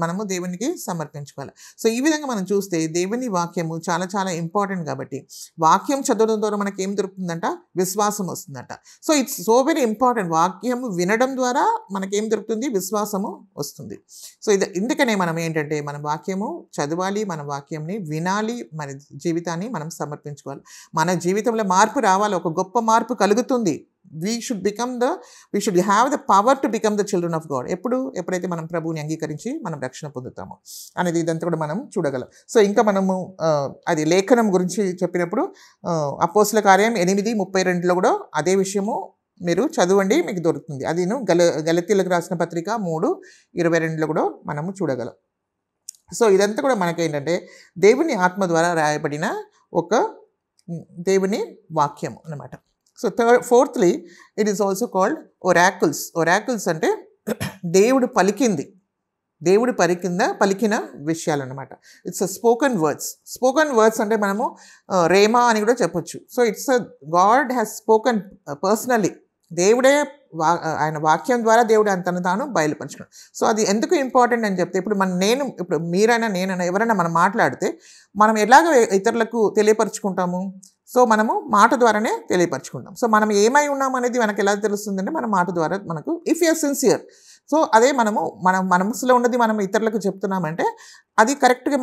మనము దేవునికి సమర్పించుకోవాలి. సో ఈ విధంగా మనం చూస్తే దేవుని వాక్యము చాలా చాలా ఇంపార్టెంట్. కాబట్టి వాక్యం చదవడం ద్వారా మనకి ఏం దొరుకుతుందంట, విశ్వాసం వస్తుందంట. So it's so very important. వాక్యము వినడం ద్వారా మనకేం దొరుకుతుంది, విశ్వాసము వస్తుంది. సో ఇందుకనే మనం ఏంటంటే మన వాక్యము చదవాలి, మన వాక్యంని వినాలి, మన జీవితాన్ని మనం సమర్పించుకోవాలి. మన జీవితంలో మార్పు రావాలి, ఒక గొప్ప మార్పు కలుగుతుంది. we should have the power to become the children of God. ఎప్పుడైతే మనం ప్రభువుని అంగీకరించి మనం రక్షణ పొందుతామో అనేది ఇదంతా కూడా మనం చూడగలం. సో ఇంకా మనము అది లేఖనం గురించి చెప్పినప్పుడు అపోస్తల కార్యం 8:32 కూడా అదే విషయము మీరు చదవండి, మీకు దొరుకుతుంది. అది గలతీయులకు రాసిన పత్రిక 3:22 కూడా మనము చూడగలం. సో ఇదంతా కూడా మనకేంటంటే దేవుని ఆత్మ ద్వారా రాయబడిన ఒక దేవుని వాక్యం అన్నమాట. So fourthly, it is also called oracles. Oracles అంటే దేవుడు పలికిన విషయాలు అన్నమాట. ఇట్స్ స్పోకన్ వర్డ్స్ అంటే మనము రేమా అని కూడా చెప్పొచ్చు. So it's God has spoken personally. దేవుడే ఆయన వాక్యం ద్వారా దేవుడు తను తాను బయలుపరచుకున్నాడు. సో అది ఎందుకు ఇంపార్టెంట్ అని చెప్తే, ఇప్పుడు మీరైనా నేనైనా ఎవరైనా మనం మాట్లాడితే మనం ఎలాగ ఇతరులకు తెలియపరచుకుంటాము, సో మనము మాట ద్వారానే తెలియపరచుకుంటాం. సో మనం ఏమై ఉన్నాం అనేది మనకు ఎలా తెలుస్తుందంటే మన మాట ద్వారా మనకు, ఇఫ్ యూఆర్ సిన్సియర్. సో అదే మన మనసులో ఉన్నది మనం ఇతరులకు చెప్తున్నామంటే అది కరెక్ట్గా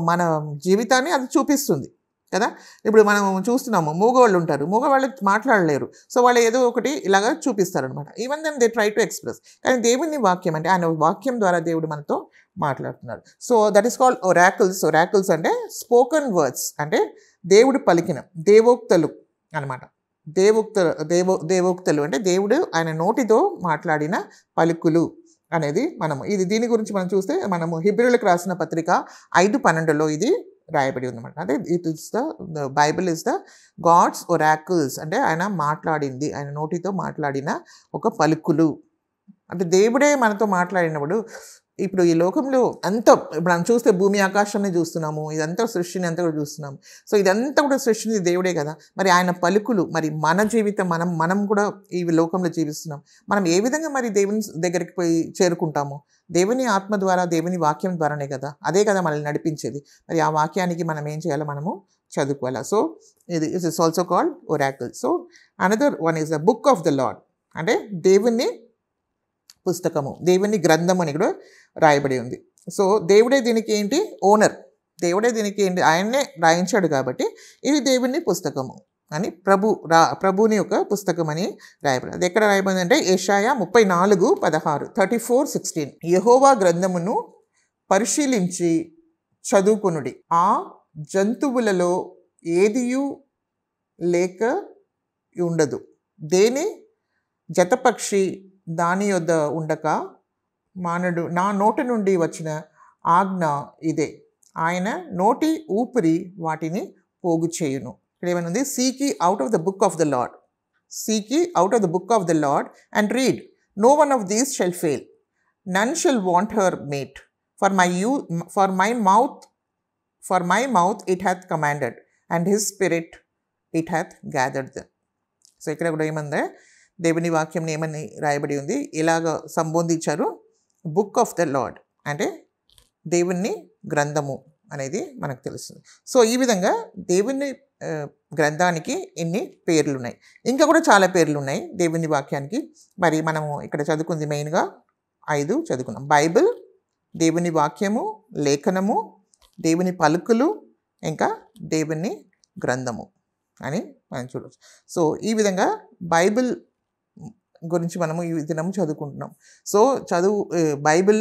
మన జీవితాన్ని అది చూపిస్తుంది కదా. ఇప్పుడు మనం చూస్తున్నాము, మూగవాళ్ళు ఉంటారు, మూగవాళ్ళు మాట్లాడలేరు. సో వాళ్ళు ఏదో ఒకటి ఇలాగా చూపిస్తారనమాట. Even then they try to express. కానీ దేవుని వాక్యం అంటే ఆయన వాక్యం ద్వారా దేవుడు మనతో మాట్లాడుతున్నాడు. So that is called ఒరాకిల్స్. ఒరాకిల్స్ అంటే స్పోకన్ వర్డ్స్, అంటే దేవుడు పలికిన దేవోక్తలు అనమాట. దేవోక్తలు అంటే దేవుడు ఆయన నోటితో మాట్లాడిన పలుకులు అనేది దీని గురించి మనం చూస్తే మనము హెబ్రీయులకు రాసిన పత్రిక 5:12 ఇది రాయబడి ఉందన్నమాట. అంటే Bible is the God's oracles, అంటే ఆయన మాట్లాడింది, ఆయన నోటితో మాట్లాడిన ఒక పలుకులు. అంటే దేవుడే మనతో మాట్లాడినప్పుడు ఇప్పుడు ఈ లోకంలో ఇప్పుడు మనం చూస్తే భూమి ఆకాశాన్ని చూస్తున్నాము, ఇదంతా సృష్టిని అంతా కూడా చూస్తున్నాము. సో ఇదంతా కూడా సృష్టిని దేవుడే కదా. మరి ఆయన పలుకులు, మరి మన జీవితం మనం కూడా ఈ లోకంలో జీవిస్తున్నాం. మనం ఏ విధంగా మరి దేవుని దగ్గరికి పోయి చేరుకుంటాము? దేవుని ఆత్మ ద్వారా, దేవుని వాక్యం ద్వారానే కదా. అదే కదా మనల్ని నడిపించేది. మరి ఆ వాక్యానికి మనం ఏం చేయాలో మనము చదువుకోవాలా. సో ఇది is also called Oracle. So another one is the book of the lord, అంటే దేవుని పుస్తకము, దేవుని గ్రంథం అని కూడా రాయబడి ఉంది. సో దేవుడే దీనికి ఏంటి, ఓనర్. దేవుడే దీనికి ఏంటి, ఆయన్నే రాయించాడు కాబట్టి ఇది దేవుని పుస్తకము అని ప్రభుని యొక్క పుస్తకం అని రాయబడి. అది ఎక్కడ రాయబడింది అంటే యెషయా 34:16, 34:16. యెహోవా గ్రంథమును పరిశీలించి చదువుకొనుడి, ఆ జంతువులలో ఏదియు లేక ఉండదు, దేని జతపక్షి దాని యొద్ద ఉండక మానడు. నా నోటి నుండి వచ్చిన ఆజ్ఞ ఇదే, ఆయన నోటి ఊపిరి వాటిని పోగు చేయును. ఇక్కడ ఏమనుంది, seek ye out of the book of the Lord, seek ye out of the book of the Lord and read, no one of these shall fail, none shall want her mate, for my mouth it hath commanded, and his spirit it hath gathered them. So ఇక్కడ కూడా ఏమందే దేవుని వాక్యం ఏమని రాయబడి ఉంది, ఇలాగ సంబోధించారు. Book of the lord అంటే దేవుని గ్రంథము అనేది మనకు తెలుస్తుంది. సో ఈ విధంగా దేవుని గ్రంథానికి ఎన్ని పేర్లు ఉన్నాయి, ఇంకా కూడా చాలా పేర్లు ఉన్నాయి దేవుని వాక్యానికి. మరి మనము ఇక్కడ చదువుకుంది మెయిన్గా 5 చదువుకున్నాం. బైబిల్, దేవుని వాక్యము, లేఖనము, దేవుని పలుకులు, ఇంకా దేవుని గ్రంథము అని మనం చూడవచ్చు. సో ఈ విధంగా బైబిల్ గురించి మనము ఈ దినం చదువుకుంటున్నాం. సో బైబిల్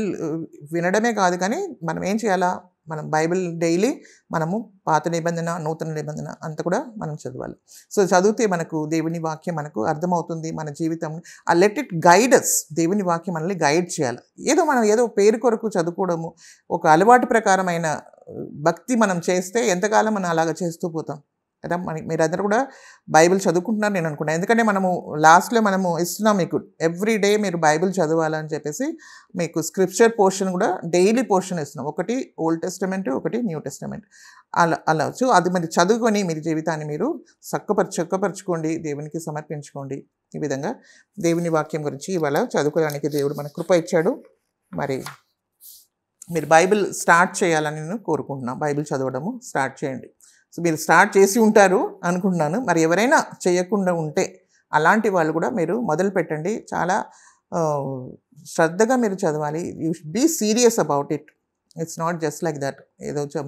వినడమే కాదు, కానీ మనం ఏం చేయాలా, మనం బైబిల్ డైలీ మనము పాత నిబంధన, నూతన నిబంధన అంతా కూడా మనం చదవాలి. సో చదివితే మనకు దేవుని వాక్యం మనకు అర్థమవుతుంది. మన జీవితం లెట్ ఇట్ గైడ్ అస్. దేవుని వాక్యం మనల్ని గైడ్ చేయాలి. మనం ఏదో పేరు కొరకు చదువుకోవడము, ఒక అలవాటు ప్రకారమైన భక్తి మనం చేస్తే ఎంతకాలం మనం అలాగ చేస్తూ పోతాం కదా. మీరందరూ కూడా బైబిల్ చదువుకుంటున్నారు నేను అనుకున్నాను. ఎందుకంటే మనము లాస్ట్లో మనము ఇస్తున్నాం మీకు ఎవ్రీ డే మీరు బైబిల్ చదవాలని చెప్పేసి మీకు స్క్రిప్చర్ పోర్షన్ కూడా డైలీ పోర్షన్ ఇస్తున్నాం. ఒకటి ఓల్డ్ టెస్టమెంట్, ఒకటి న్యూ టెస్టమెంట్. అలా అది మరి చదువుకొని మీరు జీవితాన్ని మీరు చక్కపరచుకోండి, దేవునికి సమర్పించుకోండి. ఈ విధంగా దేవుని వాక్యం గురించి ఇవాళ చదువుకోవడానికి దేవుడు మనకు కృప ఇచ్చాడు. మరి మీరు బైబిల్ స్టార్ట్ చేయాలని నేను కోరుకుంటున్నాను. బైబిల్ చదవడము స్టార్ట్ చేయండి. సో మీరు స్టార్ట్ చేసి ఉంటారు అనుకుంటున్నాను. మరి ఎవరైనా చేయకుండా ఉంటే అలాంటి వాళ్ళు కూడా మీరు మొదలు పెట్టండి. చాలా శ్రద్ధగా మీరు చదవాలి. You should be serious about it. It's not just like that.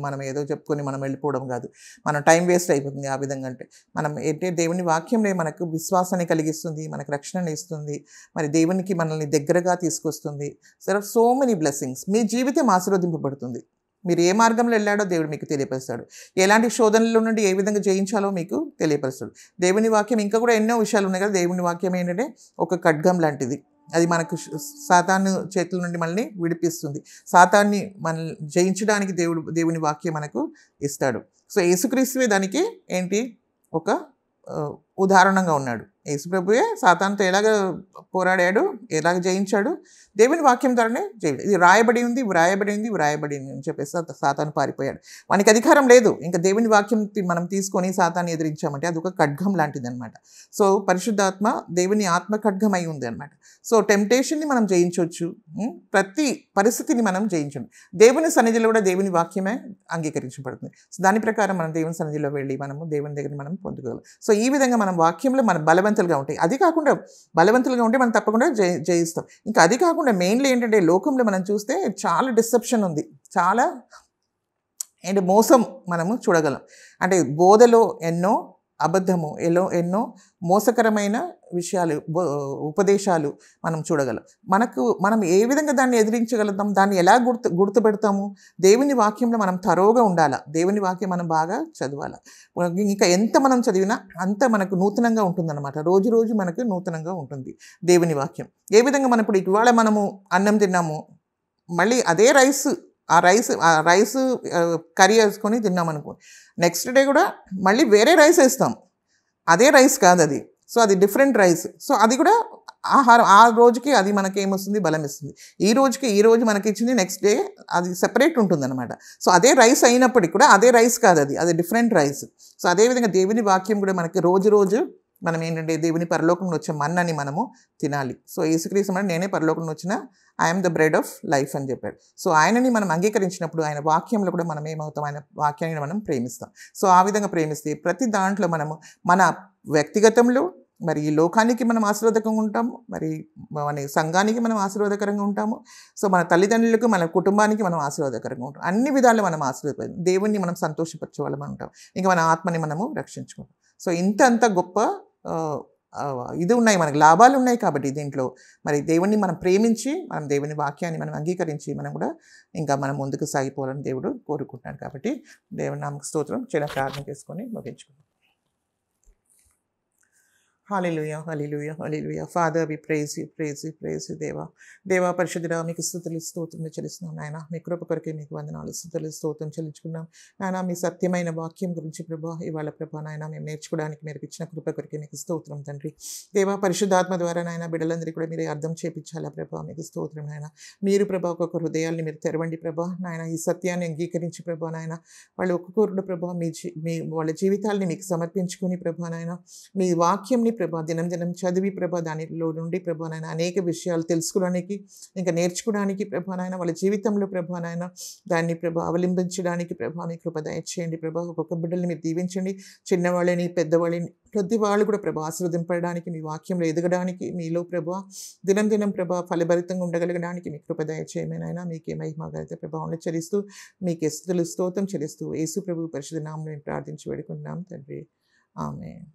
మనం ఏదో చెప్పుకొని మనం వెళ్ళిపోవడం కాదు. మన టైం వేస్ట్ అయిపోతుంది ఆ విధంగా. అంటే మనం ఏంటంటే దేవుని వాక్యంలో మనకు విశ్వాసాన్ని కలిగిస్తుంది, మనకు రక్షణని ఇస్తుంది, మరి దేవునికి మనల్ని దగ్గరగా తీసుకొస్తుంది. There are so many blessings. మీ జీవితం ఆశీర్వదింపబడుతుంది. మీరు ఏ మార్గంలో వెళ్ళాడో దేవుడు మీకు తెలియపరుస్తాడు. ఎలాంటి శోధనల నుండి ఏ విధంగా జయించాలో మీకు తెలియపరుస్తాడు. దేవుని వాక్యం ఇంకా కూడా ఎన్నో విషయాలు ఉన్నాయి కదా. దేవుని వాక్యం ఏంటంటే ఒక ఖడ్గం లాంటిది. అది మనకు సాతాను చేతుల నుండి మనల్ని విడిపిస్తుంది. సాతాన్ని మనల్ని జయించడానికి దేవుని వాక్యం మనకు ఇస్తాడు. సో యేసుక్రీస్తువే దానికి ఏంటి ఒక ఉదాహరణంగా ఉన్నాడు. యేసుప్రభువే సాతానుతో ఎలాగ పోరాడాడు, ఎలాగ జయించాడు, దేవుని వాక్యం ద్వారానే జయించాడు. ఇది వ్రాయబడి ఉంది అని చెప్పేసి సాతాను పారిపోయాడు. వానికి అధికారం లేదు. ఇంకా దేవుని వాక్యం మనం తీసుకొని సాతాన్ని ఎదిరించామంటే అది ఒక ఖడ్గం లాంటిది అనమాట. సో పరిశుద్ధాత్మ దేవుని ఆత్మ ఖడ్గం అయి ఉంది అనమాట. సో టెంప్టేషన్ని మనం జయించవచ్చు. ప్రతి పరిస్థితిని మనం జయించండి. దేవుని సన్నిధిలో కూడా దేవుని వాక్యమే అంగీకరించబడుతుంది. సో దాని ప్రకారం మనం దేవుని సన్నిధిలో వెళ్ళి మనము దేవుని దగ్గర మనం పొందుకోగలం. సో ఈ విధంగా మనం వాక్యంలో మనం బలవంతులుగా ఉంటాయి. అది కాకుండా బలవంతులుగా ఉంటే మనం తప్పకుండా జయిస్తాం. ఇంకా అది కాకుండా మెయిన్లీ ఏంటంటే లోకంలో మనం చూస్తే చాలా డిసెప్షన్ ఉంది. చాలా ఏంటి మోసం మనము చూడగలం. అంటే బోధలో ఎన్నో అబద్ధము, ఎన్నో మోసకరమైన విషయాలు, ఉపదేశాలు మనం చూడగలం. మనం ఏ విధంగా దాన్ని ఎదిరించగలుగుతాం, దాన్ని ఎలా గుర్తుపెడతాము? దేవుని వాక్యంలో మనం తరోగా ఉండాలా. దేవుని వాక్యం మనం బాగా చదవాలా. ఇంకా ఎంత మనం చదివినా అంత మనకు నూతనంగా ఉంటుందన్నమాట. రోజు రోజు మనకు నూతనంగా ఉంటుంది దేవుని వాక్యం. ఏ విధంగా మనం ఇప్పుడు ఇవాళ మనము అన్నం తిన్నాము, మళ్ళీ అదే ఆ రైస్ కర్రీ వేసుకొని తిన్నామనుకో, నెక్స్ట్ డే కూడా మళ్ళీ వేరే రైస్ వేస్తాం. అదే రైస్ కాదు అది. సో అది డిఫరెంట్ రైస్. సో అది కూడా ఆహారం. ఆ రోజుకి అది మనకి ఏమొస్తుంది, బలం ఇస్తుంది. ఈ రోజు మనకి ఇచ్చింది నెక్స్ట్ డే అది సెపరేట్ ఉంటుందన్నమాట. సో అదే రైస్ అయినప్పటికీ కూడా అదే రైస్ కాదు, అది డిఫరెంట్ రైస్. సో అదేవిధంగా దేవుని వాక్యం కూడా మనకి రోజు మనం ఏంటంటే దేవుని పరలోకంలో వచ్చే మన్నని మనము తినాలి. సో యేసుక్రీస్తు అంటే నేనే పరలోకంలో వచ్చిన I'm the bread of life అని చెప్పాడు. సో ఆయనని మనం అంగీకరించినప్పుడు ఆయన వాక్యంలో కూడా మనం ఏమవుతాం, ఆయన వాక్యాన్ని మనం ప్రేమిస్తాం. సో ఆ విధంగా ప్రేమిస్తే ప్రతి దాంట్లో మనము మన వ్యక్తిగతంలో మరి ఈ లోకానికి మనం ఆశీర్వాదకంగా ఉంటాము, మరి మన సంఘానికి మనం ఆశీర్వాదకరంగా ఉంటాము. సో మన తల్లిదండ్రులకు, మన కుటుంబానికి మనం ఆశీర్వాదకరంగా ఉంటాం. అన్ని విధాలు మనం ఆశీర్వాదం, దేవుణ్ణి మనం సంతోషపరిచే వాళ్ళం ఉంటాం. ఇంకా మన ఆత్మని మనము రక్షించుకుంటాం. సో ఇంత గొప్ప ఇది ఉన్నాయి, మనకు లాభాలు ఉన్నాయి. కాబట్టి దీంట్లో మరి దేవుణ్ణి మనం ప్రేమించి, మనం దేవుని వాక్యాన్ని మనం అంగీకరించి మనం కూడా ఇంకా మనం ముందుకు సాగిపోవాలని దేవుడు కోరుకుంటున్నాడు. కాబట్టి దేవుని నామకు స్తోత్రం. చిన్న ప్రార్థన చేసుకొని ముగించుకుంటాం. హల్లెలూయా, హల్లెలూయా, హల్లెలూయా. ఫాదర్ వి ప్రైజ్ యు దేవా పరిశుద్ధుడా, మీకు స్తుతులు స్తోత్రం చెల్లిస్తున్నాం నాయన. మీ కృప కొరకే మీకు వందనాలు, స్తుతులు స్తోత్రం చెల్లించుకున్నాం నాయన. మీ సత్యమైన వాక్యం గురించి ప్రభా ఇవాళ ప్రభా నాయన మేము నేర్చుకోవడానికి మీరు ఇచ్చిన కృప కొరకే మీకు స్తోత్రం తండ్రి. దేవా పరిశుద్ధాత్మ ద్వారా నాయన బిడ్డలందరికీ కూడా మీరు అర్థం చేయించాలా ప్రభా, మీకు స్తోత్రం నాయన. మీరు ప్రభా ఒక్కొక్క హృదయాల్ని మీరు తెరవండి ప్రభా నాయన. ఈ సత్యాన్ని అంగీకరించి ప్రభా నాయన వాళ్ళు ఒక్కొక్కరు ప్రభా మీ వాళ్ళ జీవితాలని మీకు సమర్పించుకొని ప్రభా నాయన మీ వాక్యంని ప్రభా దినం చదివి ప్రభా దానిలో నుండి ప్రభా నాయన అనేక విషయాలు తెలుసుకోవడానికి, ఇంకా నేర్చుకోవడానికి ప్రభా నాయన వాళ్ళ జీవితంలో ప్రభా నాయన దాన్ని ప్రభా అవలంబించడానికి ప్రభా మీ కృప దయచేయండి ప్రభా. ఒక్కొక్క బిడ్డల్ని మీరు దీవించండి. చిన్నవాళ్ళని, పెద్దవాళ్ళని, ప్రతి వాళ్ళు కూడా ప్రభా ఆశీర్వదింపడానికి, మీ వాక్యంలో ఎదగడానికి, మీలో ప్రభా దినం ప్రభా ఫలభరితంగా ఉండగలగడానికి మీ కృప దయచేయమేనైనా. మీకే మహిమ ఘనత ప్రభావం చెల్లిస్తూ, మీకే స్తుతులు స్తోత్రం చెల్లిస్తూ యేసు ప్రభు పరిశుద్ధ నామములో ప్రార్థించి వేడుకుంటున్నాం తండ్రి. ఆమేన్.